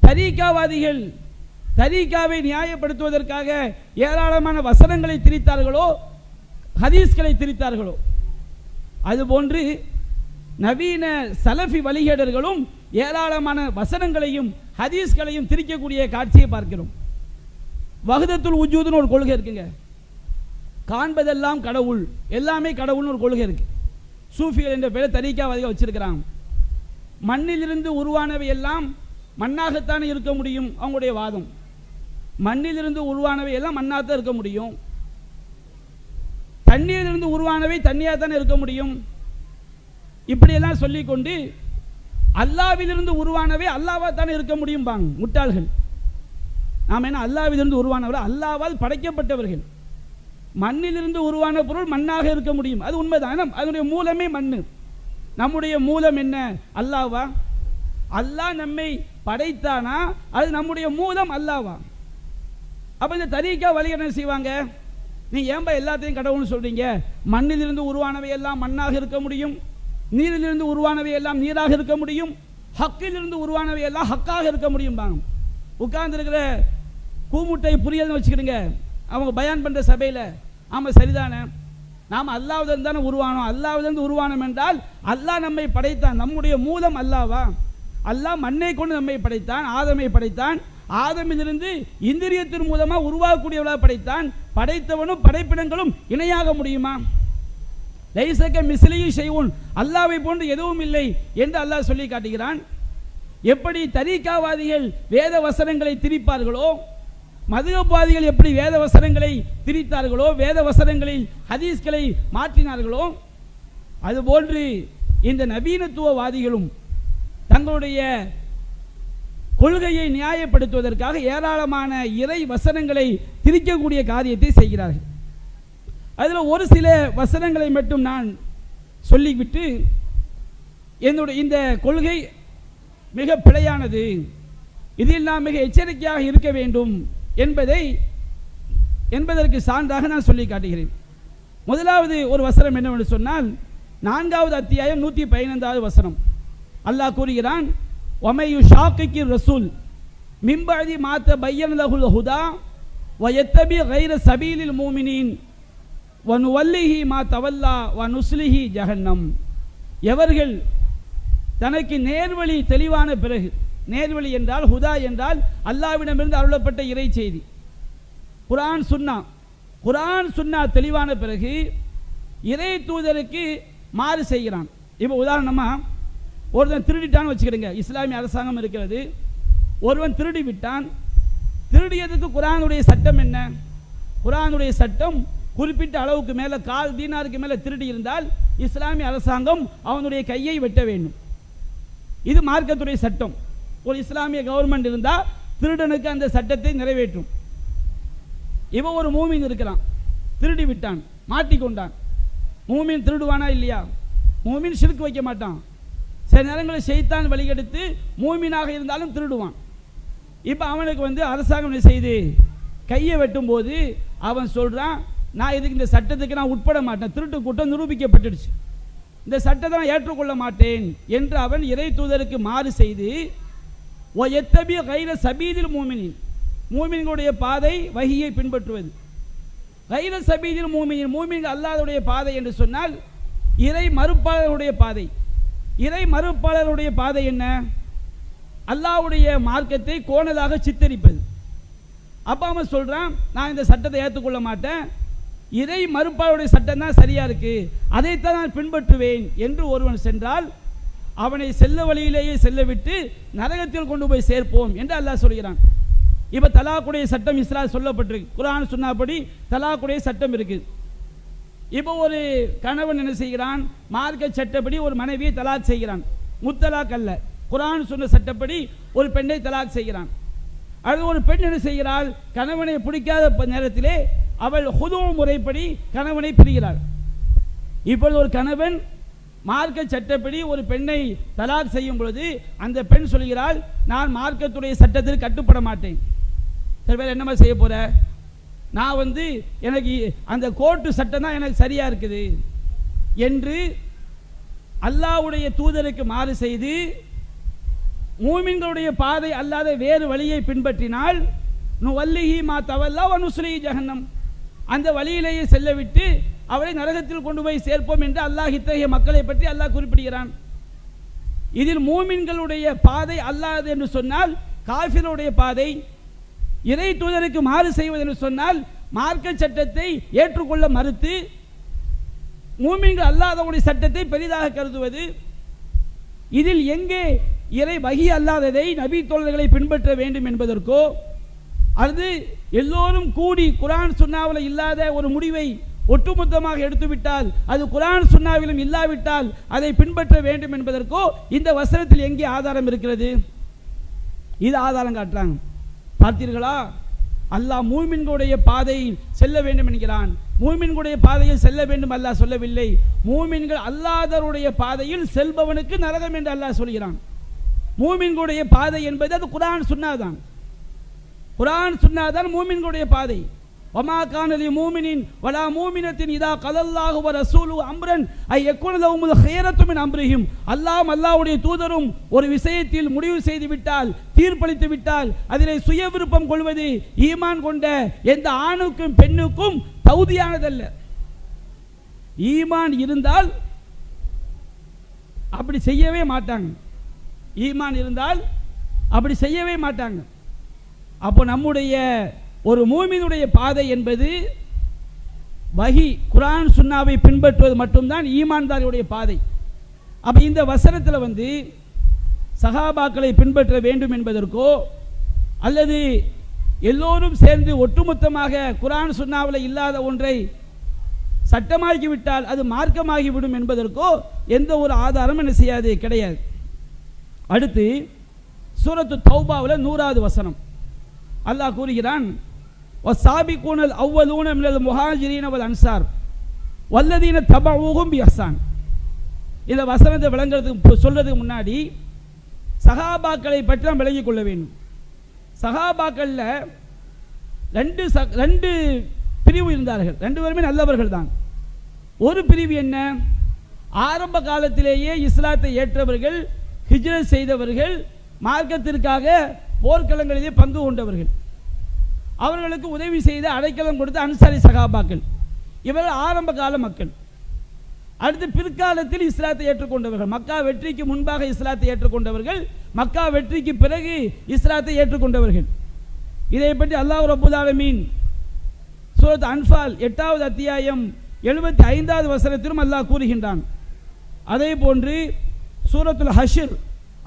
தரீகாவாதிகள் தரீகாவை நியாயப்படுத்துவதற்காக ஏராளமான வசனங்களை திரித்தார்களோ, ஹதீஸ்களை திரித்தார்களோ, அதுபோன்று நவீன சலஃபி வழிகேடர்களும் ஏராளமான வசனங்களையும் ஹதீஸ்களையும் திரிக்கக்கூடிய காட்சியை பார்க்கிறோம். வஹ்தத்துல் வஜூத்னு ஒரு கொள்கை இருக்குங்க. காண்பதெல்லாம் கடவுள், எல்லாமே கடவுள்னு ஒரு கொள்கை இருக்கு. சூஃபிகள் என்ற பெயரை தரீகாவாதிகள் வச்சிருக்கிறாங்க. மண்ணிலிருந்து உருவானவை எல்லாம் மண்ணாகத்தானே இருக்க முடியும் அவங்களுடைய வாதம். மண்ணிலிருந்து உருவானவை எல்லாம் மண்ணாகத்தான் இருக்க முடியும். தண்ணீரிலிருந்து உருவானவை தண்ணியாகத்தானே இருக்க முடியும். இப்படியெல்லாம் சொல்லிக்கொண்டு அல்லாவிலிருந்து உருவானவை அல்லாவா தானே இருக்க முடியும் பாங்க முட்டாள்கள். நாம் என்ன அல்லாவிலிருந்து உருவானவர்கள்? அல்லாவால் படைக்கப்பட்டவர்கள். மண்ணிலிருந்து உருவான பொருள் மண்ணாக இருக்க முடியும், அது உண்மைதான். அதனுடைய மூலமே மண். நம்முடைய மூலம் என்ன? அல்லாவா? அல்லாஹ் நம்மை படைத்தானா? அது நம்முடைய மூலம் அல்லாவா? அப்போ இந்த தரீக்கா வழி என்ன செய்வாங்க? நீ ஏன்பா எல்லாத்தையும் கடவுள்னு சொல்றீங்க? மண்ணிலிருந்து உருவானவை எல்லாம் மண்ணாக இருக்க முடியும், நீரிலிருந்து உருவானவை எல்லாம் நீராக இருக்க முடியும், ஹக்கிலிருந்து உருவானவை எல்லாம் ஹக்காக இருக்க முடியும். உட்கார்ந்து இருக்கிற கூமுட்டை புரியல்னு வச்சுக்கிடுங்க, அவங்க பயான் பண்ற சபையில். ஆமாம், சரிதானே, நாம் அல்லாஹ்விலிருந்து தானே உருவானோம். அல்லாஹ்விலிருந்து உருவானோம் என்றால் அல்லாஹ் நம்மை படைத்தான். நம்முடைய மூலம் அல்லாவா? அல்லாஹ் மண்ணை கொண்டு நம்மை படைத்தான், ஆதமை படைத்தான். ஆதமிலிருந்து இந்திரியத்தின் மூலமாக உருவாகக்கூடியவளாக படைத்தான். படைத்தவனும் படைப்பிடங்களும் இணையாக முடியுமா? லைஸக மிஸ்லிஹி ஷைஉன், அல்லாஹ்வை போன்று எதுவும் இல்லை என்று அல்லாஹ் சொல்லி காட்டுகிறான். எப்படி தரீக்காவாதிகள் வேத வசனங்களை திரிப்பார்களோ, மதுகபாதிகள் எப்படி வேத வசனங்களை திரித்தார்களோ, வேத வசனங்களில் ஹதீஸ்களை மாற்றினார்களோ, அதுபோன்று இந்த நவீனத்துவவாதிகளும் தங்களுடைய கொள்கையை நியாயப்படுத்துவதற்காக ஏராளமான இறை வசனங்களை திரிக்கக்கூடிய காரியத்தை செய்கிறார்கள். அதில் ஒரு சில வசனங்களை மட்டும் நான் சொல்லிவிட்டு, என்னுடைய இந்த கொள்கை மிக பிழையானது, இதில் நாம் மிக எச்சரிக்கையாக இருக்க வேண்டும் என்பதற்கு சான்றாக நான் சொல்லி காட்டுகிறேன். முதலாவது ஒரு வசனம் என்னவென்று சொன்னால், 4வது அத்தியாயம் 115வது வசனம். அல்லாஹ் கூறுகிறான், வமையு ஷாக்கிக்கு ரசூல் மிம்பதி மாத்த பையன் லஹுல் ஹுதா வயத்தபி கைர சபீலில் மூமினின் வனுவல்லிஹி மா தவல்லா வனுஸ்லிஹி ஜஹன்னம். எவர்கள் தனக்கு நேர்வழி தெளிவான பிறகு, நேர்வழி என்றால் ஹுதா என்றால் அல்லாஹ்விடமிருந்து அருளப்பட்ட இறை செய்தி, குர்ஆன் சுன்னா தெளிவான பிறகு இறை தூதருக்கு மாறு செய்கிறான். இப்போ உதாரணமாக ஒருவன் திருடிட்டான்னு வச்சுக்கிடுங்க, இஸ்லாமிய அரசாங்கம் இருக்கிறது, ஒருவன் திருடி விட்டான். திருடியதுக்கு குர்ஆனுடைய சட்டம் என்ன? குர்ஆனுடைய சட்டம் குறிப்பிட்ட அளவுக்கு மேலே, 1/4 தீனாருக்கு மேலே திருடி இருந்தால் இஸ்லாமிய அரசாங்கம் அவனுடைய கையை வெட்ட வேண்டும். இது மார்க்கத்துடைய சட்டம். ஒரு இஸ்லாமிய கவர்மெண்ட் இருந்தால் திருடனுக்கு அந்த சட்டத்தை நிறைவேற்றும். இவன் ஒரு மூமின் இருக்கிறான், திருடி விட்டான், மாட்டிக்கொண்டான். மூமின் திருடுவானா இல்லையா? மூமின் ஷிர்க் வைக்க மாட்டான். சில நேரங்களில் ஷைத்தான் வழிகெடுத்து மூமினாக இருந்தாலும் திருடுவான். இப்போ அவனுக்கு அரசாங்கம் என்ன செய்து கையை வெட்டும் போது அவன் சொல்கிறான், நான் இதுக்கு இந்த சட்டத்துக்கு நான் உட்பட மாட்டேன், திருட்டு கூட்டம் நிரூபிக்கப்பட்டுடுச்சு, இந்த சட்டத்தை நான் ஏற்றுக்கொள்ள மாட்டேன் என்று அவன் இறை தூதருக்கு மாறு செய்து எத்தபி கைர சபீதில் மூமினின், மூமின்களுடைய பாதை வஹியை பின்பற்றுவது. கைர சபீதில் மூமினின், மூமின்கள் அல்லாஹ்வுடைய பாதை என்று சொன்னால் இறை மறுப்பாளருடைய பாதை. இறை மறுப்பாளருடைய பாதை என்ன? அல்லாஹ்வுடைய மார்க்கத்தை கோணலாக சித்தரிப்பது. அப்போ அவன் சொல்கிறான், நான் இந்த சட்டத்தை ஏற்றுக்கொள்ள மாட்டேன், இறை மறுப்பாளருடைய சட்டம் தான் சரியா இருக்கு, அதைத்தான் நான் பின்பற்றுவேன் என்று ஒருவன் சென்றால் அவனை செல்ல வழியிலேயே செல்ல விட்டு நரகத்தில் கொண்டு போய் சேர்ப்போம் என்று அல்லாஹ் சொல்கிறான். இப்போ தலாக்குடைய சட்டம் இஸ்லாம் சொல்லப்பட்டிருக்கு, குர்ஆன் சொன்னபடி தலாக்குடைய சட்டம் இருக்குது. இப்போ ஒரு கணவன் என்ன செய்கிறான்? மார்க்க சட்டப்படி ஒரு மனைவியை தலாக் செய்கிறான். முத்தலாக் அல்ல, குர்ஆன் சொன்ன சட்டப்படி ஒரு பெண்ணை தலாக் செய்கிறான். அது ஒரு பெண் என்ன செய்கிறாள்? கணவனை பிடிக்காத நேரத்திலே அவள் ஹுது முறைப்படி கணவனை பிரிகிறாள். இப்பொழுது ஒரு கணவன் மார்க்க சட்டப்படி ஒரு பெண்ணை தலாக் செய்யும் பொழுது அந்த பெண் சொல்கிறாள், நான் மார்க்கத்துடைய சட்டத்தில் கட்டுப்பட மாட்டேன். சில பேர் என்னமா செய்ய போற? நான் எனக்கு அந்த கோர்ட்டு சட்டம் தான் எனக்கு சரியா இருக்குது என்று அல்லாஹ்வுடைய தூதருக்கு மாறு செய்து மூமின்களுடைய பாதை அல்லாத வேறு வழியை பின்பற்றினால் நுவல்லிஹி மா தவல்லா வனுஸ்லிஹி ஜஹன்னம், அந்த வழியிலேயே செல்ல விட்டு அவரை நரகத்தில் கொண்டு போய் சேர்ப்போம் என்று அல்லாஹ் இத்தகைய மக்களை பற்றி அல்லாஹ் குறிப்பிடுகிறான். இதில் மூமின்களுடைய பாதை அல்லாது என்று சொன்னால் காஃபிருடைய பாதை, இறை தூதருக்கு மாறு செய்வது என்று சொன்னால் மார்க்க சட்டத்தை ஏற்றுக்கொள்ள மறுத்து மூமின்கள் அல்லாதவருடைய சட்டத்தை பெரிதாக கருதுவது. இதில் எங்கே இறை வஹி அல்லாததை நபி தோழர்களை பின்பற்ற வேண்டும் என்பதற்கோ, அது எல்லோரும் கூடி குர்ஆன் சுன்னாவில் இல்லாத ஒரு முடிவை ஒட்டுமொத்தமாக எடுத்துவிட்டால், அது குர்ஆன் சுன்னாவிலும் இல்லாவிட்டால் அதை பின்பற்ற வேண்டும் என்பதற்கோ இந்த வசனத்தில் எங்கே ஆதாரம் இருக்கிறது? இது ஆதாரம் காட்டுறாங்க. பார்த்தீர்களா, அல்லாஹ் மூமின்களுடைய பாதையில் செல்ல வேண்டும் என்கிறான். மூமின்களுடைய பாதையில் செல்ல வேண்டும் அல்லாஹ் சொல்லவில்லை. மூமின்கள் அல்லாதவருடைய பாதையில் செல்பவனுக்கு நரகம் என்று அல்லாஹ் சொல்கிறான். மூமின்களுடைய பாதை என்பது அது குர்ஆன் சுன்னாதான். குர்ஆன் சுன்னாதான் மூமின்களுடைய பாதை. வமா கான லிமூமினின் வலா மூமினத்தின் இதா கலல்லாஹு வ ரசூலுஹு அம்ரன் ஐ யகுன லஹுல் ഖിയറத்து மின் அம்ரிஹிம். அல்லாஹ்வுடைய தூதரும் ஒரு விஷயத்தில் முடிவு செய்து விட்டால், தீர்ப்பளித்து விட்டால், அதிலே சுய விருப்பம் கொள்வது ஈமான் கொண்ட எந்த ஆணுக்கும் பெண்ணுக்கும் தகுதியானதல்ல. ஈமான் இருந்தால் அப்படி செய்யவே மாட்டாங்க. ஈமான் இருந்தால் அப்படி செய்யவே மாட்டாங்க. அப்போ நம்முடைய ஒரு மூமினுடைய பாதை என்பது வஹி குர்ஆன் சுன்னாவை பின்பற்றுவது மட்டும்தான் ஈமான்தாரியுடைய பாதை. அப்போ இந்த வசனத்தில் சஹாபாக்களை பின்பற்ற வேண்டும் என்பதற்கோ அல்லது எல்லோரும் சேர்ந்து ஒட்டுமொத்தமாக குர்ஆன் சுன்னாவில் இல்லாத ஒன்றை சட்டமாகிவிட்டால் அது மார்க்கமாகிவிடும் என்பதற்கோ எந்த ஒரு ஆதாரம் என்ன செய்யாது, கிடையாது. அடுத்து சூரத்து தௌபாவில் 100வது வசனம் அல்லாஹ் கூறுகிறான், வஸாபிகூனல் அவ்வலூன மினல் முஹாஜிரீன வல் அன்சார் வல்லதீன தபஊஹும் பிஇஹ்சான். இந்த வசனத்தை விளங்குறதுக்கு சொல்றதுக்கு முன்னாடி சஹாபாக்களை பற்றி நாம் விளங்கிக் கொள்ள வேண்டும். சஹாபாக்கள்ல ரெண்டு பிரிவு இருந்தார்கள். ரெண்டு பேருமே நல்லவர்கள் தான். ஒரு பிரிவு என்ன, ஆரம்ப காலத்திலேயே இஸ்லாத்தை ஏற்றவர்கள், ஹிஜ்ரத் செய்தவர்கள், மார்க்கத்திற்காக போர்க்களங்களிலே பங்கு கொண்டவர்கள், அவர்களுக்கு உதவி செய்த அடைக்கலம் கொடுத்த அன்சாரி சகாபாக்கள். இவர்கள் ஆரம்ப கால மக்கள். அடுத்து பிற்காலத்தில் இஸ்லாத்தை ஏற்றுக்கொண்டவர்கள், மக்கா வெற்றிக்கு முன்பாக இஸ்லாத்தை ஏற்றுக்கொண்டவர்கள், மக்கா வெற்றிக்கு பிறகு இஸ்லாத்தை ஏற்றுக்கொண்டவர்கள். இதை பற்றி அல்லாஹ் ரப்பல் ஆலமீன் சூரத் அன்ஃபால் 8வது அத்தியாயம் 75வது வசனத்திலும் அல்லாஹ் கூறுகின்றான். அதே போன்று சூரத்துல் ஹஷ்ர்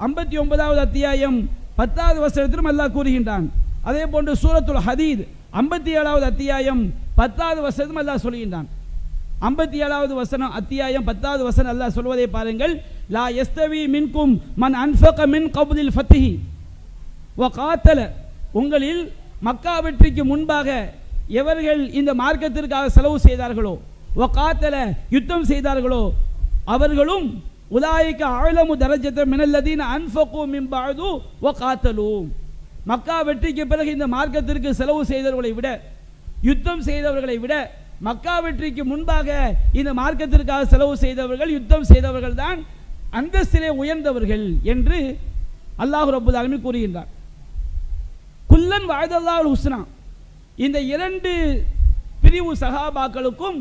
59வது அத்தியாயம் 10வது வசனத்திலும் அல்லாஹ் கூறுகின்றான். அதே போன்று சூரத்துல் ஹதீத் 57வது அத்தியாயம் 10வது வசனத்திலும் அல்லாஹ் சொல்கின்றான். 57வது வசனம் அத்தியாயம் 10வது வசனம் அல்லாஹ் சொல்வதை பாருங்கள். லா யஸ்தவி மின்கும் மன் அன்ஃபக மின் கப்லில் ஃபத்ஹி வ காத்தல. உங்களில் மக்கா வெற்றிக்கு முன்பாக எவர்கள் இந்த மார்க்கத்திற்காக செலவு செய்தார்களோ, வ காத்தல யுத்தம் செய்தார்களோ, அவர்களும் உலாயிக அலமு தரஜத மினல்லதீன அன்ஃபகு மின் பஅது வ காத்தலு. மக்கா வெற்றிக்கு பிறகு இந்த மார்க்கத்திற்கு செலவு செய்தவர்களை விட, யுத்தம் செய்தவர்களை விட, மக்கா வெற்றிக்கு முன்பாக இந்த மார்க்கத்திற்காக செலவு செய்தவர்கள், யுத்தம் செய்தவர்கள் தான் அந்தஸ்திலே உயர்ந்தவர்கள் என்று அல்லாஹ் ரப்பல் ஆலமீன் கூறுகின்றார். குல்லன் வஅதல்லாஹுல் ஹுஸ்னா. இந்த இரண்டு பிரிவு சஹாபாக்களுக்கும்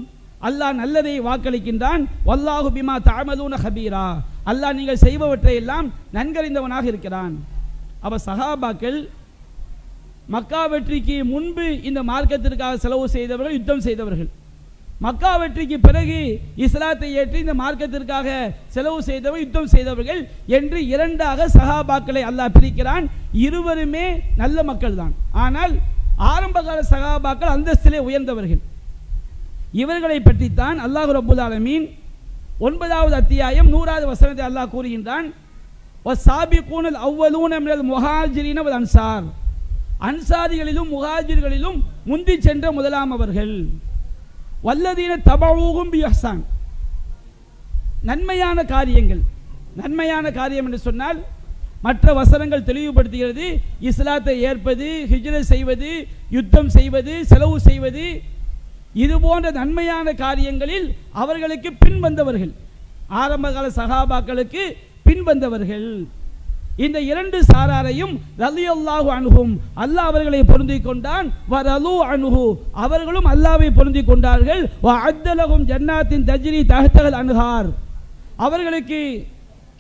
அல்லாஹ் நல்லதை வாக்களிக்கின்றான். வல்லாஹு பிமா தஅமலூன ஹபீரா. அல்லாஹ் நீங்கள் செய்பவற்றை எல்லாம் நன்கறிந்தவனாக இருக்கிறான். அப்ப சஹாபாக்கள் மக்கா வெற்றிக்கு முன்பு இந்த மார்க்கத்திற்காக செலவு செய்தவர்கள், யுத்தம் செய்தவர்கள். மக்கா வெற்றிக்கு பிறகு இஸ்லாத்தை ஏற்றி இந்த மார்க்கத்திற்காக செலவு செய்தவர்கள், யுத்தம் செய்தவர்கள் என்று இரண்டாக சஹாபாக்களை அல்லாஹ் பிரிக்கிறான். இருவருமே நல்ல மக்கள் தான். ஆனால் ஆரம்பகால சஹாபாக்கள் அந்தஸ்திலே உயர்ந்தவர்கள். இவர்களை பற்றித்தான் அல்லாஹ் ரப்பல் ஆலமீன் 9வது அத்தியாயம் 100வது வசனத்தை அல்லாஹ் கூறுகின்றான். வஸாபிகூனல் அவ்வலூன மினல் முஹாஜிரீன வல் அன்சார். அன்சாரிகளிலும் முஹாஜிர்களிலும் முந்தி சென்ற முதலாம் அவர்கள். வல்லதீன தபஊஹும் பிஇஹ்சான். நன்மையான காரியங்கள். நன்மையான காரியம் என்று சொன்னால் மற்ற வசனங்கள் தெளிவுபடுத்துகிறது. இஸ்லாத்தை ஏற்பது, ஹிஜ்ரத் செய்வது, யுத்தம் செய்வது, செலவு செய்வது, இது போன்ற நன்மையான காரியங்களில் அவர்களுக்கு பின் வந்தவர்கள், ஆரம்பகால சஹாபாக்களுக்கு பின் வந்தவர்கள். இந்த இரண்டு சாராரையும் ரலியல்லாஹு அன்ஹும் அல்லாஹ் அவர்களை பொருந்திக் கொண்டான். வரலு அன்ஹு அவர்களும் அல்லாஹ்வை பொருந்திக் கொண்டார்கள். வ அத்தலஹும் ஜன்னாத்தின் தஜ்ரி தஹ்தல் அன்ஹார் அவர்களுக்கு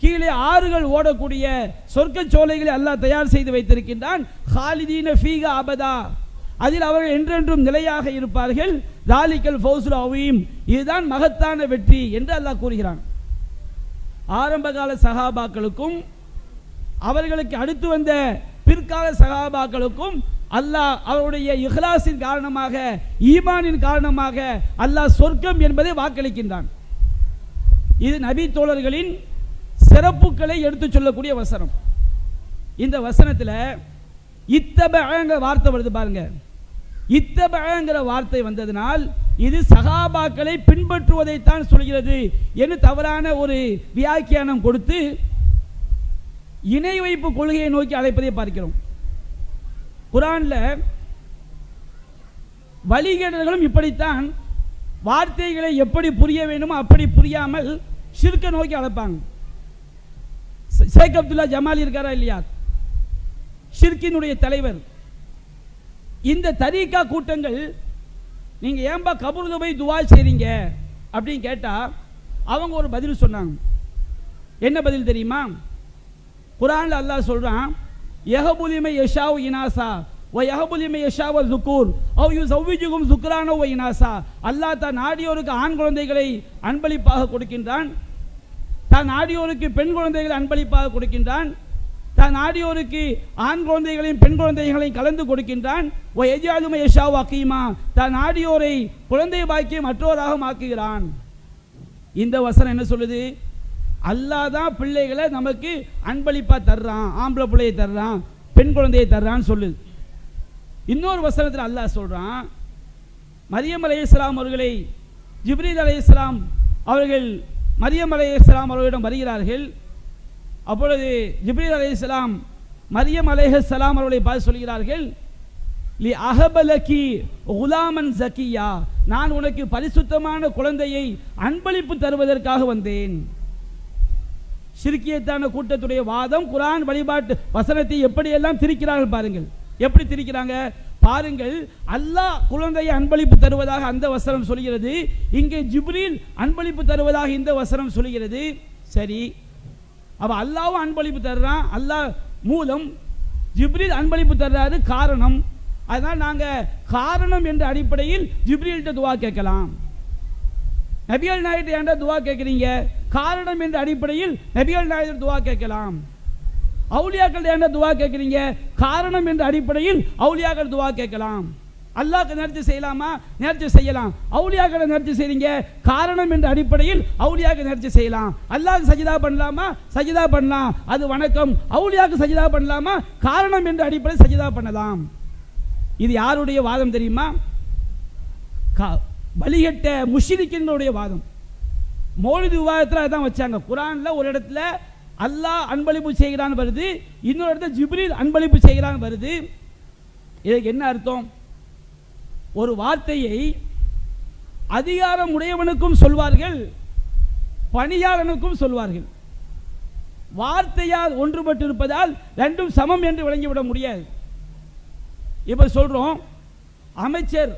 கீழே ஆறுகள் ஓடக்கூடிய சொர்க்க சோலைகளை அல்லாஹ் தயார் செய்து வைத்திருக்கின்றான். ஹாலிதீன ஃபீஹா அபதா அதில் அவர்கள் என்றென்றும் நிலையாக இருப்பார்கள். தாலிகல் ஃபௌசுல் அவீம் இதுதான் மகத்தான வெற்றி என்று அல்லாஹ் கூறுகிறான். ஆரம்பகால சஹாபாக்களுக்கும் அவர்களுக்கு அடுத்து வந்த பிற்கால சஹாபாக்களுக்கும் அல்லாஹ் அவருடைய இஹ்லாஸின் காரணமாக, ஈமானின் காரணமாக அல்லாஹ் சொர்க்கம் என்பதை வாக்களிக்கின்றான். இது நபி தோழர்களின் சிறப்புகளை எடுத்து சொல்லக்கூடிய வசனம். இந்த வசனத்தில் இத்தபஅங்கிற வார்த்தை வருது பாருங்க. இத்தபஅங்கிற வார்த்தை வந்ததனால் இது சஹாபாக்களை பின்பற்றுவதைத்தான் சொல்கிறது என்று தவறான ஒரு வியாக்கியானம் கொடுத்து இணை வைப்பு கொள்கையை நோக்கி அழைப்பதை பார்க்கிறோம். குர்ஆன்ல வழிகேடர்களும் இப்படித்தான் வார்த்தைகளை எப்படி புரிய வேண்டுமோ அப்படி புரியாமல் ஷிர்க்கை நோக்கி அழைப்பாங்க. ஷேக் அப்துல்லா ஜமாலி இருக்காரா இல்லையா, ஷிர்கினுடைய தலைவர். இந்த தரீகா கூட்டங்கள் நீங்க ஏன்பா கபூர்ல போய் துவா செய்றீங்க அப்படின்னு கேட்டா அவங்க ஒரு பதில் சொன்னாங்க. என்ன பதில் தெரியுமா? குர்ஆன்ல அல்லாஹ் சொல்றான், யஹபுலிமை யஷாவு இனாசா வ யஹபுலிமை யஷாவு ஸுகூர் அவ் யுஸவ்விஜுகும் ஸுக்ரானா வ இனாசா. அல்லாஹ் தான் நாடியோருக்கு ஆண் குழந்தைகளை அன்பளிப்பாக கொடுக்கின்றான், தான் நாடியோருக்கு பெண் குழந்தைகளை அன்பளிப்பாக கொடுக்கின்றான், தான் நாடியோருக்கு ஆண் குழந்தைகளையும் பெண் குழந்தைகளையும் கலந்து கொடுக்கின்றான். ஓ எஜாலுமை யஷாவு அகீமா, தான் நாடியோரை குழந்தை பாக்கியம் மற்றோராக ஆக்குகிறான். இந்த வசனம் என்ன சொல்லுது? அல்லாஹ் தான் பிள்ளைகளை நமக்கு அன்பளிப்பா தர்றான், ஆம்பளை பிள்ளையை தர்றான், பெண் குழந்தையை தர்றான்னு சொல்லுது. இன்னொரு வசனத்தில் அல்லாஹ் சொல்றான், மரியம் அலைஹிஸ்ஸலாம் அவர்களை ஜிப்ரீல் அலைஹிஸ்ஸலாம் அவர்கள் மரியம் அலைஹிஸ்ஸலாம் அவர்களிடம் வருகிறார்கள். அப்பொழுது ஜிப்ரீல் அலைஹிஸ்ஸலாம் மரியம் அலைஹிஸ்ஸலாம் அவர்களை பார்த்து சொல்கிறார்கள், லி அஹபலகி குலாமன் ஜக்கியா, நான் உனக்கு பரிசுத்தமான குழந்தையை அன்பளிப்பு தருவதற்காக வந்தேன். ஷிர்கியத்தான கூட்டத்துடைய வாதம் குர்ஆன் வழிபாட்டு வசனத்தை எப்படியெல்லாம் திரிக்கிறார்கள் பாருங்கள். எப்படி திரிக்கிறாங்க பாருங்கள். அல்லாஹ் குழந்தையை அன்பளிப்பு தருவதாக அந்த வசனம் சொல்கிறது, இங்கே ஜிப்ரீல் அன்பளிப்பு தருவதாக இந்த வசனம் சொல்கிறது. சரி, அப்ப அல்லாஹ்வும் அன்பளிப்பு தர்றான், அல்லாஹ் மூலம் ஜிப்ரீல் அன்பளிப்பு தர்றாரு, காரணம். அதனால் நாங்க காரணம் என்ற அடிப்படையில் ஜிப்ரீல்கிட்ட துவா கேட்கலாம். நபிகள் நாயகத்தை ஏன்டா துவா கேட்குறீங்க? காரணம் என்ற அடிப்படையில் நபிகள் நாயகர் துவா கேட்கலாம். அவுலியாக்கள் ஏன்டா துவா கேட்குறீங்க? காரணம் என்ற அடிப்படையில் அவுலியாக்கள் துவா கேட்கலாம். அல்லாஹ்க்கு நேர்ச்சி செய்யலாமா? நேர்ச்சி செய்யலாம். அவுலியாக்களை நேர்ச்சி செய்றீங்க, காரணம் என்ற அடிப்படையில் அவுலியாக்கு நேர்ச்சி செய்யலாம். அல்லாஹ்க்கு சஜிதா பண்ணலாமா? சஜிதா பண்ணலாம், அது வணக்கம். அவுலியாக்கு சஜிதா பண்ணலாமா? காரணம் என்ற அடிப்படையில் சஜிதா பண்ணலாம். இது யாருடைய வாதம் தெரியுமா? வழிகட்ட முஷ்ரிக்கினுடைய வாதம். மௌலிது விவாதத்தில் அதான் வச்சாங்க. குர்ஆன்ல ஒரு இடத்துல அல்லாஹ் அன்பளிப்பு செய்கிறான் வருது, இன்னொரு இடத்துல ஜிப்ரீல் அன்பளிப்பு செய்கிறான் வருது. இதுக்கு என்ன அர்த்தம்? ஒரு வார்த்தையை அதிகாரம் உடையவனுக்கும் சொல்வார்கள், பணியாளனுக்கும் சொல்வார்கள். வார்த்தையால் ஒன்றுபட்டு இருப்பதால் ரெண்டும் சமம் என்று விளங்கிவிட முடியாது. இப்ப சொல்றோம், அமைச்சர்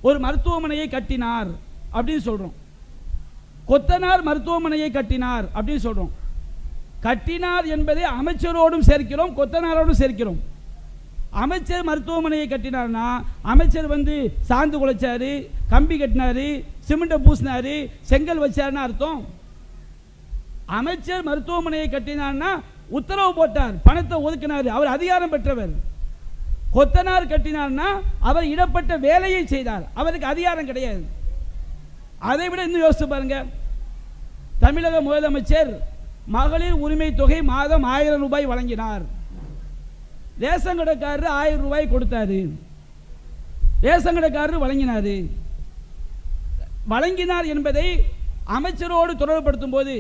ஒரு மருத்துவமனையை கட்டினார் அப்படின்னு சொல்றோம், கொத்தனார் மருத்துவமனையை கட்டினார் அப்படின்னு சொல்றோம். கட்டினார் என்பதை அமைச்சரோடும் சேர்க்கிறோம், கொத்தனாரோடும் சேர்க்கிறோம். அமைச்சர் மருத்துவமனையை கட்டினார்னா அமைச்சர் வந்து சாந்து குலைச்சாரு, கம்பி கட்டினாரு, சிமெண்ட்டை பூசினாரு, செங்கல் வச்சாருன்னு அர்த்தம். அமைச்சர் மருத்துவமனையை கட்டினார்னா உத்தரவு போட்டார், பணத்தை ஒதுக்கினார், அவர் அதிகாரம் பெற்றவர். கொத்தனார் கட்டினார்னா அவர் இடப்பட்ட வேலையை செய்தார், அவருக்கு அதிகாரம் கிடையாது. அதை விட இன்னும் யோசிச்சு பாருங்க. தமிழக முதலமைச்சர் மகளிர் உரிமை தொகை மாதம் 1000 ரூபாய் வழங்கினார். ரேஷன் கடைக்காரர் 1000 ரூபாய் கொடுத்தாரு, ரேஷன் கடைக்காரர் வழங்கினார். வழங்கினார் என்பதை அமைச்சரோடு தொடர்புபடுத்தும் போது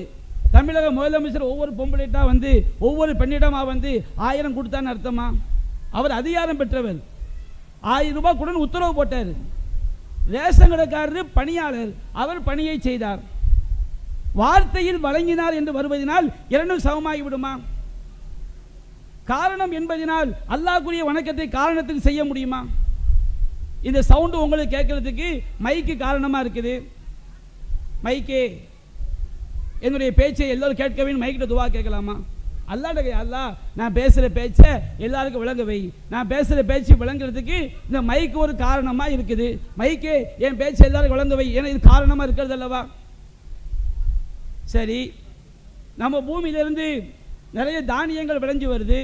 தமிழக முதலமைச்சர் ஒவ்வொரு பொம்பளைட்டா வந்து ஒவ்வொரு பெண்ணிடமா வந்து 1000 கொடுத்தான்னு அர்த்தமா? அவர் அதிகாரம் பெற்றவர், 1000 ரூபாய் கூட உத்தரவு போட்டார். ரேஷன் கடைக்காரர் பணியாளர், அவர் பணியை செய்தார். வார்த்தையில் வழங்கினார் என்று வருவதனால் இரண்டும் சமமாகி விடுமா? காரணம் என்பதனால் அல்லாஹ்வுடைய வணக்கத்தை காரணத்துக்கு செய்ய முடியுமா? இந்த சவுண்டு உங்களுக்கு கேட்கறதுக்கு மைக்கு காரணமா இருக்குது. மைக்கே என்னுடைய பேச்சை எல்லாரும் கேட்க வேண்டும், மைக்கிட்ட துவா கேட்கலாமா? அல்லாஹ் நான் பேசுகிற பேச்சை எல்லாருக்கும் விளங்க வை, நான் பேசுகிற பேச்சு விளங்குறதுக்கு இந்த மைக்கு ஒரு காரணமாக இருக்குது. மைக்கே என் பேச்சை எல்லாருக்கும் விளங்க வை, ஏன்னா இது காரணமாக இருக்கிறது அல்லவா? சரி, நம்ம பூமியிலிருந்து நிறைய தானியங்கள் விளைஞ்சு வருது.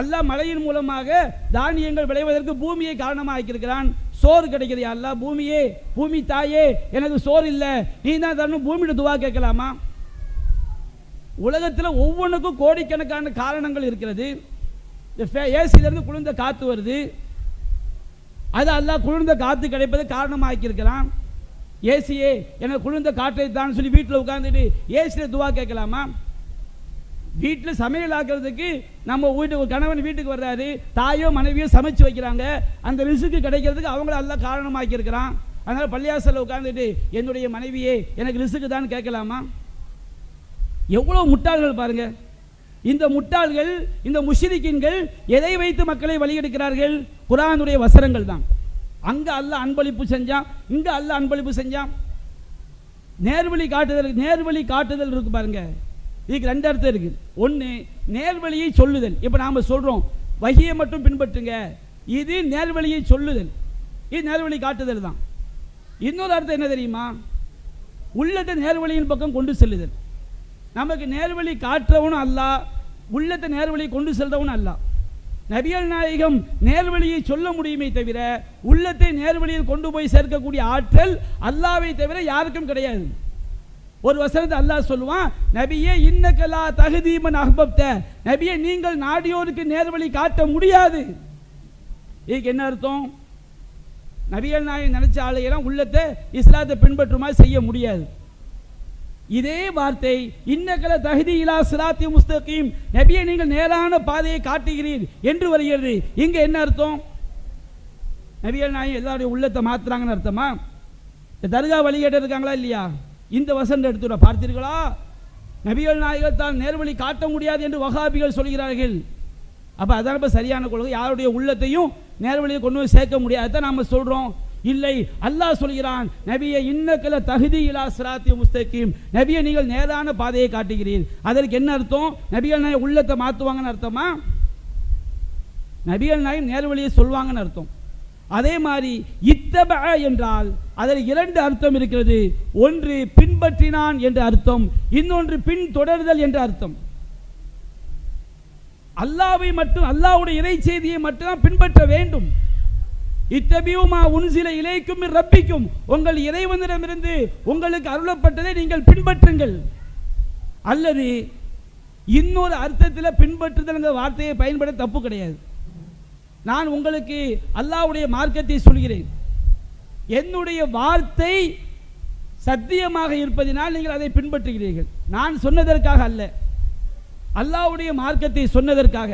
அல்லாஹ் மழையின் மூலமாக தானியங்கள் விளைவதற்கு பூமியை காரணமாக ஆக்கியிருக்கிறான். சோறு கிடைக்குது, அல்லாஹ் பூமியே, பூமி தாயே எனக்கு சோறு இல்லை, நீ தான் தரணும், பூமியிட்ட துவா கேட்கலாமா? உலகத்தில் ஒவ்வொன்றுக்கும் கோடிக்கணக்கான காரணங்கள் இருக்கிறது. இந்த ஏசியிலிருந்து குளிர்ந்த காற்று வருது, அது அல்லாஹ் குளிர்ந்த காற்று கிடைப்பது காரணமாக்கியிருக்கிறான். ஏசியே எனக்கு குளிர்ந்த காற்றை தான் சொல்லி வீட்டில் உட்காந்துட்டு ஏசியில் துவா கேட்கலாமா? வீட்டில் சமையல் ஆக்கிறதுக்கு நம்ம வீட்டுக்கு கணவன் வீட்டுக்கு வர்றாரு, தாயோ மனைவியோ சமைச்சு வைக்கிறாங்க, அந்த ரிசுக்கு கிடைக்கிறதுக்கு அவங்கள அல்லாஹ் காரணமாக்கி இருக்கிறான். அதனால் பள்ளியாசலில் உட்காந்துட்டு என்னுடைய மனைவியே எனக்கு ரிசுக்கு தான் கேட்கலாமா? எவ்வளோ முட்டாள்கள் பாருங்க. இந்த முட்டாள்கள், இந்த முஷ்ரிக்கீன்கள் எதை வைத்து மக்களை வழிகெடுக்கிறார்கள்? குர்ஆனுடைய வசனங்கள் தான். அங்கே அல்லாஹ் அன்பளிப்பு செஞ்சான், இங்கே அல்லாஹ் அன்பளிப்பு செஞ்சான். நேர்வழி காட்டுதல் இருக்கு பாருங்க. இதுக்கு ரெண்டு அர்த்தம் இருக்கு. ஒன்று, நேர்வழியை சொல்லுதல். இப்போ நாம் சொல்கிறோம் வஹியை மட்டும் பின்பற்றுங்க, இது நேர்வழியை சொல்லுதல், இது நேர்வழி காட்டுதல் தான். இன்னொரு அர்த்தம் என்ன தெரியுமா? உள்ளத்தை நேர்வழியின் பக்கம் கொண்டு செல்லுதல். நமக்கு நேர்வழி காட்டுறவனும் அல்லாஹ், உள்ளத்தை நேர்வழி கொண்டு செல்றவனும் அல்லாஹ். நபிகள் நாயகம் நேர்வழியை சொல்ல முடியுமே தவிர உள்ளத்தை நேர்வழியில் கொண்டு போய் சேர்க்கக்கூடிய ஆற்றல் அல்லாஹ்வை தவிர யாருக்கும் கிடையாது. ஒரு வசனத்தை அல்லாஹ் சொல்லுவான், நபியே இன்னக லா தஹ்தி மன் அஹ்பப்த, நபியே நீங்கள் நாடியோருக்கு நேர்வழி காட்ட முடியாது. இதுக்கு என்ன அர்த்தம்? நபிகள் நாயகம் நினைச்ச ஆளுகெல்லாம் உள்ளத்தை இஸ்லாத்தை பின்பற்றுமா செய்ய முடியாது. இதே வார்த்தை இன்னக லா தஹ்தி இலா சிராத்தி முஸ்தகீம், நபியே நீங்கள் நேரான பாதையை காட்டுகிறீர் என்று வருகிறது. இங்க என்ன அர்த்தம்? நபிகள் நாயகம் எல்லாருடைய உள்ளத்தை மாத்துறாங்கன்னு அர்த்தமா? தர்கா வழிகேட்டு இருக்காங்களா இல்லையா? இந்த வசனம் எடுத்துட பார்த்தீர்களா? நபிகள் நாயகத்தால் நேர்வழி காட்ட முடியாது என்று வஹாபிகள் சொல்கிறார்கள். அப்போ அதான் சரியான கொள்கை. யாருடைய உள்ளத்தையும் நேர்வழியை கொண்டு போய் சேர்க்க முடியாது. தான் நாம் சொல்கிறோம். இல்லை, அல்லாஹ் சொல்கிறான், நபியை இன்னக லா தஹ்தி இலா சிராத்தி முஸ்தகீம், நபியை நீங்கள் நேரான பாதையை காட்டுகிறீர். அதற்கு என்ன அர்த்தம்? நபிகள் நாயகம் உள்ளத்தை மாற்றுவாங்கன்னு அர்த்தமா? நபிகள் நாயகம் நேர்வழியை சொல்வாங்கன்னு அர்த்தம். அதே மாதிரி இத்தப என்றால் அதில் இரண்டு அர்த்தம் இருக்கிறது. ஒன்று பின்பற்றினான் என்ற அர்த்தம், இன்னொன்று பின் தொடர்தல் என்ற அர்த்தம். அல்லாஹ்வை மட்டும், அல்லாஹ்வுடைய இறை செய்தியை மட்டும் பின்பற்ற வேண்டும். இத்தபியுமா உன்சில இலைக்கும் ரப்பிக்கும், உங்கள் இறைவனிடமிருந்து உங்களுக்கு அருளப்பட்டதை நீங்கள் பின்பற்றுங்கள். அல்லது இன்னொரு அர்த்தத்தில் பின்பற்றுதல் என்ற வார்த்தையை பயன்படுத்த தப்பு கிடையாது. நான் உங்களுக்கு அல்லாஹ்வுடைய மார்க்கத்தை சொல்கிறேன், என்னுடைய வார்த்தை சத்தியமாக இருப்பதினால் நீங்கள் அதை பின்பற்றுகிறீர்கள். நான் சொன்னதற்காக அல்ல, அல்லாஹ்வுடைய மார்க்கத்தை சொன்னதற்காக,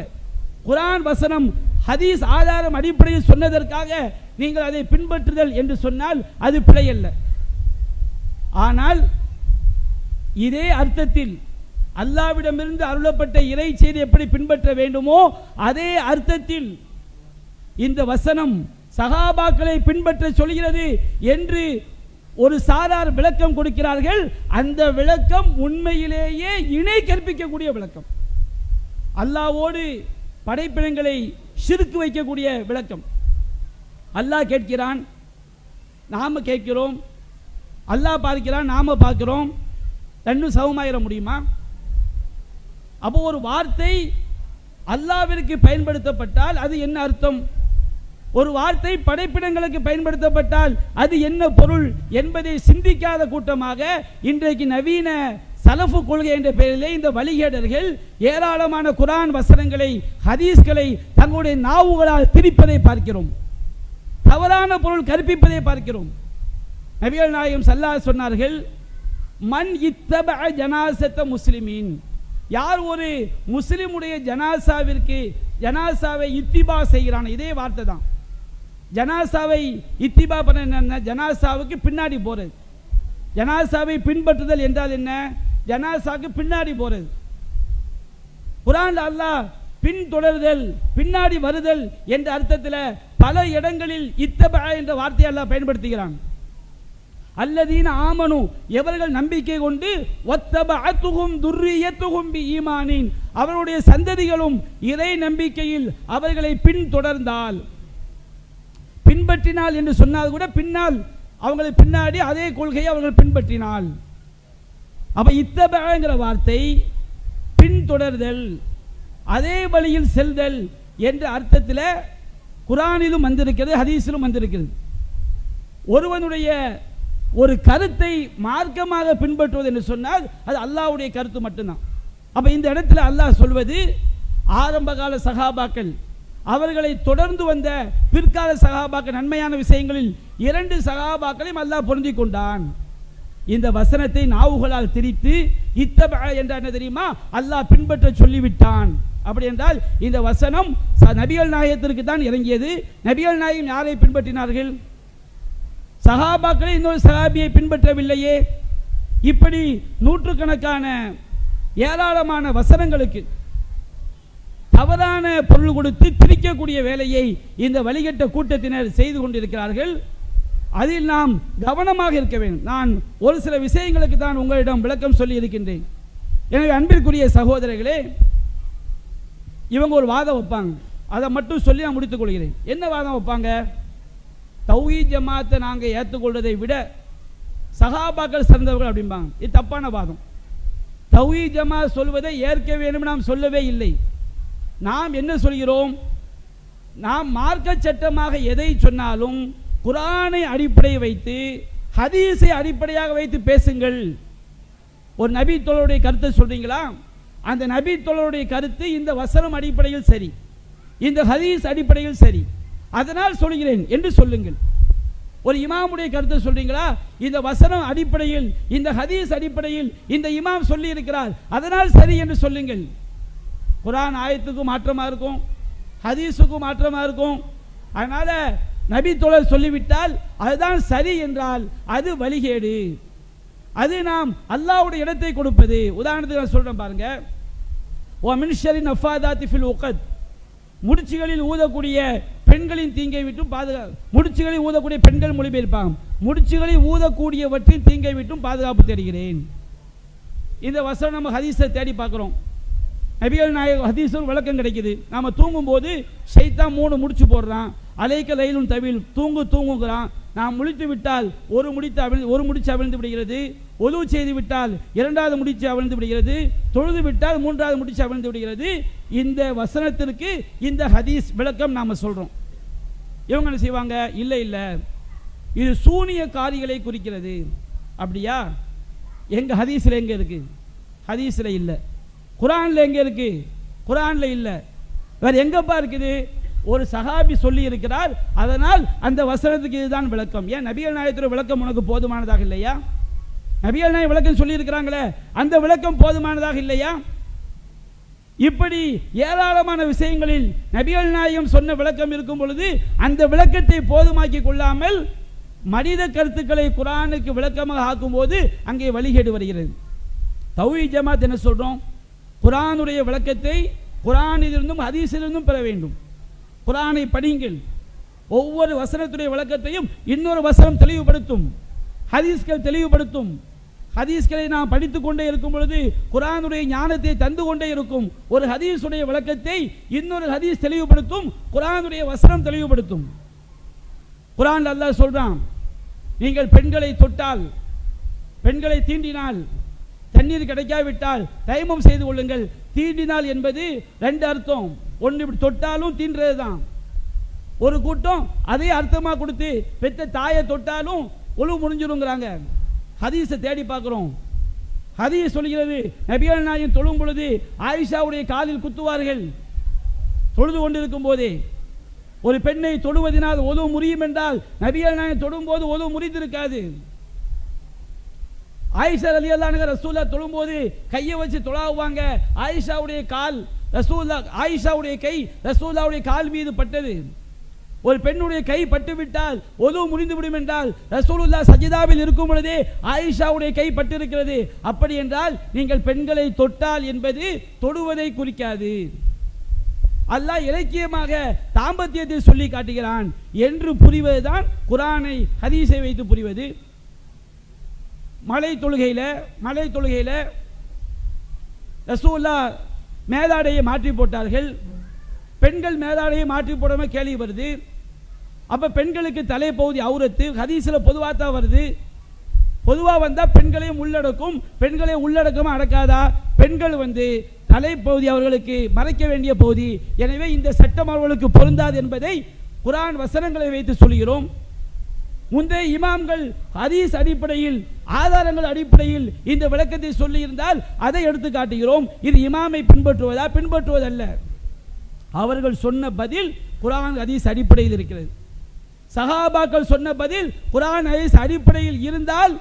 குர்ஆன் வசனம் ஹதீஸ் ஆதாரம் அடிப்படையில் சொன்னதற்காக நீங்கள் அதை பின்பற்றுதல் என்று சொன்னால் அது பிழை அல்ல. ஆனால் இதே அர்த்தத்தில் அல்லாஹ்விடமிருந்து அருளப்பட்ட இறை செய்தி எப்படி பின்பற்ற வேண்டுமோ அதே அர்த்தத்தில் இந்த வசனம் சஹாபாக்களை பின்பற்ற சொல்கிறது என்று ஒரு சாரார் விளக்கம் கொடுக்கிறார்கள். அந்த விளக்கம் உண்மையிலேயே இணை கற்பிக்கக்கூடிய விளக்கம், அல்லாஹ்வோடு படைப்பினங்களை ஷிர்க் வைக்கக்கூடிய விளக்கம். அல்லாஹ் கேட்கிறான், நாம கேட்கிறோம், அல்லாஹ் பார்க்கிறான், நாம பார்க்கிறோம், ரெண்டும் சமமாயிர முடியுமா? அப்போ ஒரு வார்த்தை அல்லாஹ்விற்கு பயன்படுத்தப்பட்டால் அது என்ன அர்த்தம்? ஒரு வார்த்தை படைப்பினங்களுக்கு பயன்படுத்தப்பட்டால் அது என்ன பொருள் என்பதை சிந்திக்காத கூட்டமாக இன்றைக்கு நவீன சலஃபு கொள்கை என்ற பெயரிலே இந்த வழிகேடர்கள் ஏராளமான குர்ஆன் வசனங்களை, ஹதீஸ்களை தங்களுடைய நாவுகளால் திரிப்பதை பார்க்கிறோம், தவறான பொருள் கற்பிப்பதை பார்க்கிறோம். நபிகள் நாயகம் ஸல்லல்லாஹு அலைஹி சொன்னார்கள், மன் இத்தபஅ ஜனாஸத முஸ்லிமீன், யார் ஒரு முஸ்லிமுடைய ஜனாசாவை இத்திபா செய்கிறான். இதே வார்த்தை தான். ஜனாசாவை இத்திபா பண்ண என்ன? ஜனாசாவுக்கு பின்னாடி போறது. ஜனாசாவை பின்பற்றுதல் என்றால் என்ன? ஜனாசாவுக்கு பின்னாடி போறது. குர்ஆன் அல்லாஹ் பின் தொடர்தல், பின்னாடி வருதல் என்ற அர்த்தத்தில் பல இடங்களில் இத்தபா என்ற வார்த்தையை அல்லாஹ் பயன்படுத்துகிறான். அல்லதீன ஆமனு, எவர்கள் நம்பிக்கை கொண்டு, வத்தபஅத்துஹும் துர்ரியத்துஹும் பிஈமானின், அவருடைய சந்ததிகளும் இறை நம்பிக்கையில் அவர்களை பின்தொடர்ந்தால், பின்பற்றினால் என்று சொன்னால் கூட பின்னால் அவங்களை பின்னாடி அதே கொள்கையை அவர்கள் பின்பற்றினால். அப்ப இத்தபஅங்கிற வார்த்தை பின்தொடர்தல், அதே வழியில் செல்தல் என்ற அர்த்தத்தில் குர்ஆனிலும் வந்திருக்கிறது, ஹதீஸிலும் வந்திருக்கிறது. ஒருவனுடைய ஒரு கருத்தை மார்க்கமாக பின்பற்றுவது என்று சொன்னால் அது அல்லாஹ்வுடைய கருத்து மட்டும்தான். அப்ப இந்த இடத்துல அல்லாஹ் சொல்வது, ஆரம்பகால சகாபாக்கள், அவர்களை தொடர்ந்து வந்த பிற்கால சகாபாக்கள் நன்மையான விஷயங்களில் 2 சகாபாக்களையும் அல்லாஹ் பொருந்திக் கொண்டான். இந்த வசனத்தை நாவுகளால் திரித்து இத்தப என்ற என்ன தெரியுமா, அல்லாஹ் பின்பற்ற சொல்லிவிட்டான். அப்படி என்றால் இந்த வசனம் நபிகள் நாயகத்திற்கு தான் இறங்கியது. நபிகள் நாயகம் யாரை பின்பற்றினார்கள்? சஹாபாக்களை இன்னொரு சஹாபியை பின்பற்றவில்லையே. இப்படி நூற்றுக்கணக்கான ஏராளமான வசனங்களுக்கு தவறான பொருள் கொடுத்து திரிக்கக்கூடிய வேலையை இந்த வழிகட்ட கூட்டத்தினர் செய்து கொண்டிருக்கிறார்கள். அதில் நாம் கவனமாக இருக்க வேண்டும். நான் ஒரு சில விஷயங்களுக்கு தான் உங்களிடம் விளக்கம் சொல்லி இருக்கின்றேன். எனவே அன்பிற்குரிய சகோதரர்களே, இவங்க ஒரு வாதம் வைப்பாங்க, அதை மட்டும் சொல்லி நான் முடித்துக் கொள்கிறேன். என்ன வாதம் வைப்பாங்க? தௌஹீத் ஜமாத்தை நாங்கள் ஏற்றுக்கொள்வதை விட சஹாபாக்கள் சிறந்தவர்கள் அப்படிம்பாங்க. இது தப்பான வாதம். தௌஹீத் ஜமாத் சொல்வதை ஏற்க வேண்டும் நாம் சொல்லவே இல்லை. நாம் என்ன சொல்கிறோம்? நாம் மார்க்க சட்டமாக எதை சொன்னாலும் குர்ஆனை அடிப்படை வைத்து ஹதீஸை அடிப்படையாக வைத்து பேசுங்கள். ஒரு நபி தோழருடைய கருத்தை சொல்றீங்களா, அந்த நபி தோழருடைய கருத்து இந்த வசனம் அடிப்படையில் சரி, இந்த ஹதீஸ் அடிப்படையில் சரி, அதனால் சொல்கிறேன் என்று சொல்லுங்கள். ஒரு இமாமுடைய கருத்தை சொல்றீங்களா, இந்த வசனம் அடிப்படையில் இந்த ஹதீஸ் அடிப்படையில் இந்த இமாம் சொல்லி இருக்கிறார், அதனால் சரி என்று சொல்லுங்கள். குர்ஆன் ஆயத்துக்கும் மாற்றமாக இருக்கும், ஹதீஸுக்கும் மாற்றமாக இருக்கும். அதனால நபி தோழர் சொல்லிவிட்டால் அதுதான் சரி என்றால் அது வழிகேடு. அது நாம் அல்லாஹ்வுடைய இடத்தை கொடுப்பது. உதாரணத்துக்கு நான் சொல்றேன் பாருங்க. வ மின் ஷர்ரி நஃபாதாத்தி ஃபில் உக்த், முடிச்சுகளில் ஊதக்கூடிய பெண்களின் தீங்கை விட்டும் முடிச்சுகளில் ஊதக்கூடிய பெண்கள் மொழிபெயர்ப்பாங்க, முடிச்சுகளில் ஊதக்கூடியவற்றின் தீங்கை விட்டும் பாதுகாப்பு தேடுகிறேன். இந்த வசனம் நம்ம ஹதீஸை தேடி பார்க்குறோம். நபிகள் நாயகம் ஹதீஸும் விளக்கம் கிடைக்குது. நாம் தூங்கும்போது ஷைத்தான் 3 முடிச்சு போடுறான். அலைக்க லைலும் தவில், தூங்குங்கிறான். நாம் முழித்து விட்டால் ஒரு முடிச்சு அவிழ்ந்து விடுகிறது. ஒது செய்து விட்டால் 2வது முடிச்சு அவிழ்ந்து விடுகிறது. தொழுது விட்டால் 3வது முடிச்சு அவிழ்ந்து விடுகிறது. இந்த வசனத்திற்கு இந்த ஹதீஸ் விளக்கம் நாம் சொல்கிறோம். இவங்க என்ன செய்வாங்க? இல்லை இல்லை, இது சூனிய காரிகளை குறிக்கிறது. அப்படியா? எங்க ஹதீஸில் எங்கே இருக்கு? ஹதீஸில் இல்லை. குர்ஆனில் எங்கே இருக்கு? குர்ஆனில் இல்லை. வேற எங்கப்பா இருக்குது? ஒரு சஹாபி சொல்லி இருக்கிறார், அதனால் அந்த வசனத்துக்கு இதுதான் விளக்கம். ஏன் நபிகள் நாயகத்துடைய விளக்கம் உனக்கு போதுமானதாக இல்லையா? நபிகள் நாயகம் விளக்கம் சொல்லி இருக்கிறாங்களே, அந்த விளக்கம் போதுமானதாக இல்லையா? இப்படி ஏராளமான விஷயங்களில் நபிகள் நாயகம் சொன்ன விளக்கம் இருக்கும் பொழுது அந்த விளக்கத்தை போதுமாக்கி கொள்ளாமல் மனித கருத்துக்களை குர்ஆனுக்கு விளக்கமாக ஆக்கும் போது அங்கே வழிகேடு வருகிறது. தௌஹீத் ஜமாத் என்ன சொல்றோம்? குர்ஆனுடைய விளக்கத்தை குர்ஆனிலிருந்தும் ஹதீஸிலிருந்தும் பெற வேண்டும். குர்ஆனை படியுங்கள். ஒவ்வொரு வசனத்துடைய விளக்கத்தையும் இன்னொரு வசனம் தெளிவுபடுத்தும், ஹதீஸ்கள் தெளிவுபடுத்தும். ஹதீஸ்களை நாம் படித்துக் கொண்டே இருக்கும் பொழுது குர்ஆனுடைய ஞானத்தை தந்து கொண்டே இருக்கும். ஒரு ஹதீஸுடைய விளக்கத்தை இன்னொரு ஹதீஸ் தெளிவுபடுத்தும், குர்ஆனுடைய வசனம் தெளிவுபடுத்தும். குர்ஆன் அல்லாஹ் சொல்றான், நீங்கள் பெண்களை தொட்டால், பெண்களை தீண்டினால், தண்ணீர் கிடைக்காவிட்டால் தயமம் செய்து கொள்ளுங்கள். தீண்டினால் என்பது 2 அர்த்தம். ஒன்று இப்படி தொட்டாலும் தீண்டுறது தான். ஒரு கூட்டம் அதே அர்த்தமாக கொடுத்து பெத்த தாயை தொட்டாலும் ஒழு முடிஞ்சிருங்கிறாங்க. ஹதீஸை தேடி பார்க்கிறோம். ஹதீஸ் சொல்கிறது, நபிகள் நாயகம் தொழும் பொழுது ஆயிஷாவுடைய காலில் குத்துவார்கள். தொழுது கொண்டிருக்கும் போதே ஒரு பெண்ணை தொடுவதனால் ஒழு முறியும் என்றால் நபிகள் நாயகம் தொடும் போது ஒழு முறிந்திருக்காது. ஆயிஷா ரலியல்லாஹு அன்ஹா ரசூலுல்லாஹ் தொழும்போது கையை வச்சு தொழாவுவாங்க. ஆயிஷாவுடைய கால் ஆயிஷாவுடைய கை ரசூலுல்லாஹ்வுடைய கால் மீது பட்டது. ஒரு பெண்ணுடைய கை பட்டுவிட்டால் ஒது முறிந்து விடும் என்றால் ரசூலுல்லாஹ் சஜிதாவில் இருக்கும் பொழுதே ஆயிஷாவுடைய கை பட்டிருக்கிறது. அப்படி என்றால் நீங்கள் பெண்களை தொட்டால் என்பது தொடுவதை குறிக்காது. அல்லாஹ் இலக்கியமாக தாம்பத்தியத்தை சொல்லி காட்டுகிறான் என்று புரிவதுதான் குர்ஆனை ஹதீஸை வைத்து புரிவது. மலை தொழுகையில் ரசூலுல்லாஹ் மேலாடையை மாற்றி போட்டார்கள். பெண்கள் மேலாடையை மாற்றி போடாம கேள்வி வருது. அப்ப பெண்களுக்கு தலைப்பகுதி அவுரத்து ஹதீஸில் பொதுவாக தான் வருது. பொதுவாக வந்தால் பெண்களையும் உள்ளடக்கும். பெண்களை உள்ளடக்கமாக அடக்காதா? பெண்கள் தலைப்பகுதி அவர்களுக்கு மறைக்க வேண்டிய பகுதி. எனவே இந்த சட்டம் அவர்களுக்கு பொருந்தாது என்பதை குர்ஆன் வசனங்களை வைத்து சொல்கிறோம். முந்தைய இமாம்கள் ஹதீஸ் அடிப்படையில், ஆதாரங்கள் அடிப்படையில் இந்த விளக்கத்தை சொல்லி இருந்தால் அதை எடுத்து காட்டுகிறோம். இது இமாமை பின்பற்றுவதா? பின்பற்றுவதல்ல. அவர்கள் சொன்ன பதில் குர்ஆன் ஹதீஸ் அடிப்படையில் இருக்கிறது. சஹாபாக்கள் சொன்ன பதில் குர்ஆன் ஹதீஸ் அடிப்படையில் இருந்தால்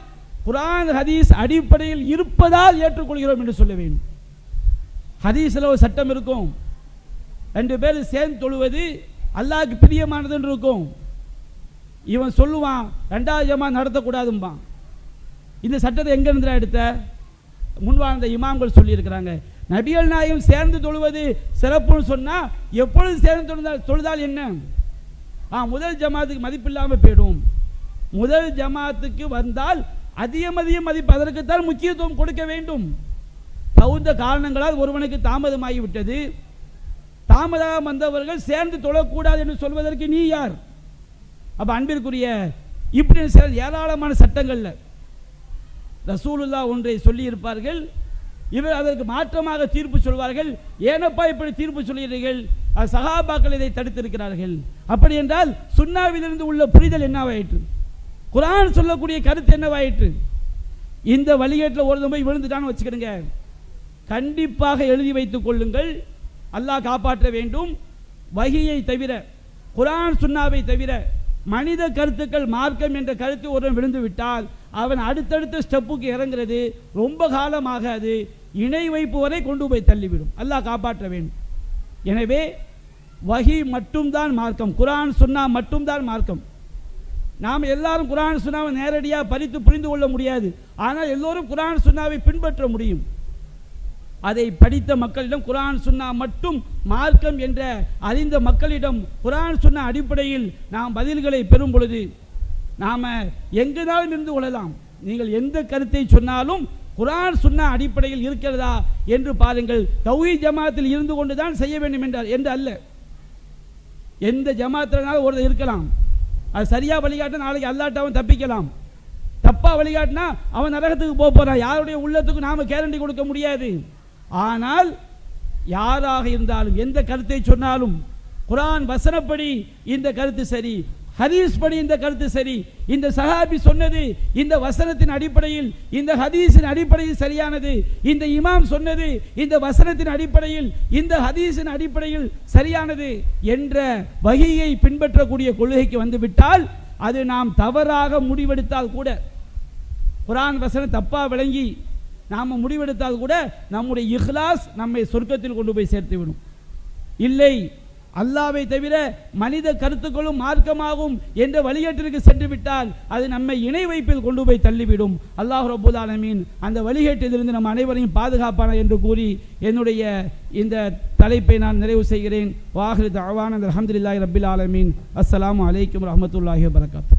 குர்ஆன் ஹதீஸ் அடிப்படையில் இருப்பதால் ஏற்றுக்கொள்கிறோம் என்று சொல்ல வேண்டும். ஹதீஸில் ஒரு சட்டம் இருக்கும், 2 பேர் சேர்ந்து தொழுவது அல்லாஹ்க்கு பிரியமானது என்று இருக்கும். இவன் சொல்லுவான் 2வது ஜமாத் நடத்தக்கூடாதும்பான். இந்த சட்டத்தை எங்கிருந்து எடுத்த? முன்வாழ்ந்த இமாம்கள் சொல்லியிருக்கிறாங்க. நபிகள் நாயகம் சேர்ந்து தொழுவது சிறப்புன்னு சொன்னால் எப்பொழுது சேர்ந்து தொழுதால் என்ன? முதல் ஜமாத்துக்கு மதிப்பில்லாமல் போயிடும். முதல் ஜமாத்துக்கு வந்தால் அதிக மதிப்பு, அதற்குத்தான் முக்கியத்துவம் கொடுக்க வேண்டும். தகுந்த காரணங்களால் ஒருவனுக்கு தாமதமாகிவிட்டது, தாமதமாக வந்தவர்கள் சேர்ந்து தொழக்கூடாது என்று சொல்வதற்கு நீ யார்? அப்போ அன்பிற்குரிய இப்படி ஏராளமான சட்டங்களில் ரசூலுல்லாஹ் ஒன்றை சொல்லி இருப்பார்கள், இவர் அதற்கு மாற்றமாக தீர்ப்பு சொல்வார்கள். ஏனப்பா இப்படி தீர்ப்பு சொல்கிறீர்கள்? சஹாபாக்கள் இதை தடுத்திருக்கிறார்கள். அப்படி என்றால் சுன்னாவிலிருந்து உள்ள புரிதல் என்னவாயிற்று? குர்ஆன் சொல்லக்கூடிய கருத்து என்னவாயிற்று? இந்த வழிகேட்டில் ஒரு போய் விழுந்துட்டான்னு வச்சுக்கிடுங்க, கண்டிப்பாக எழுதி வைத்துக் கொள்ளுங்கள், அல்லாஹ் காப்பாற்ற வேண்டும். வஹியை தவிர, குர்ஆன் சுன்னாவை தவிர மனித கருத்துக்கள் மார்க்கம் என்ற கருத்து ஒருவன் விழுந்து விட்டால் அவன் அடுத்தடுத்த ஸ்டெப்புக்கு இறங்குறது ரொம்ப காலமாக அது இணை வைப்பு வரை கொண்டு போய் தள்ளிவிடும். அல்லாஹ் காப்பாற்ற வேண்டும். எனவே வஹி மட்டும்தான் மார்க்கம், குர்ஆன் சுன்னா மட்டும்தான் மார்க்கம். நாம் எல்லாரும் குர்ஆன் சுன்னாவை நேரடியாக பறித்து புரிந்து கொள்ள முடியாது, ஆனால் எல்லோரும் குர்ஆன் சுன்னாவை பின்பற்ற முடியும். அதை படித்த மக்களிடம் குர்ஆன் சுன்னா மட்டும் மார்க்கம் என்ற அறிந்த மக்களிடம் குர்ஆன் சுன்னா அடிப்படையில் நாம் பதில்களை பெறும் பொழுது நாம் எங்குனாலும் இருந்து கொள்ளலாம். நீங்கள் எந்த கருத்தை சொன்னாலும் குர்ஆன் சுன்னா அடிப்படையில் இருக்கிறதா என்று பாருங்கள். தௌஹீத் ஜமாத்தில் இருந்து கொண்டு தான் செய்ய வேண்டும் என்று அல்ல. எந்த ஜமாத்தினாலும் ஒருத்தர் இருக்கலாம், அது சரியாக வழிகாட்டினா நாளைக்கு அல்லாஹ்ட்ட அவன் தப்பிக்கலாம், தப்பாக வழிகாட்டினா அவன் நரகத்துக்கு போக போகிறான். யாருடைய உள்ளத்துக்கு நாம் கேரண்டி கொடுக்க முடியாது. ஆனால் யாராக இருந்தாலும் எந்த கருத்தை சொன்னாலும் குர்ஆன் வசனப்படி இந்த கருத்து சரி, ஹதீஸ் படி இந்த கருத்து சரி, இந்த சஹாபி சொன்னது இந்த வசனத்தின் அடிப்படையில், இந்த ஹதீஸின் அடிப்படையில் சரியானது, இந்த இமாம் சொன்னது இந்த வசனத்தின் அடிப்படையில், இந்த ஹதீஸின் அடிப்படையில் சரியானது என்ற வஹியை பின்பற்றக்கூடிய கொள்கைக்கு வந்துவிட்டால் அது நாம் தவறாக முடிவெடுத்தால் கூட, குர்ஆன் வசனம் தப்பாக விளங்கி நாம் முடிவெடுத்தால் கூட நம்முடைய இஹ்லாஸ் நம்மை சொர்க்கத்தில் கொண்டு போய் சேர்த்துவிடும். இல்லை, அல்லாஹ்வை தவிர மனித கருத்துக்களும் மார்க்கமாகும் என்ற வழிகேட்டிற்கு சென்று விட்டால் அது நம்மை இணை வைப்பில் கொண்டு போய் தள்ளிவிடும். அல்லாஹ் ரப்பல் ஆலமீன் அந்த வழிகேட்டிலிருந்து நம் அனைவரையும் பாதுகாப்பான என்று கூறி என்னுடைய இந்த தலைப்பை நான் நிறைவு செய்கிறேன். வாஹிரு தஅவானா அல்ஹம்துலில்லாஹி ரப்பில் ஆலமீன். அஸ்ஸலாமு அலைக்கும் வரஹ்மத்துல்லாஹி வபரகாத்துஹு.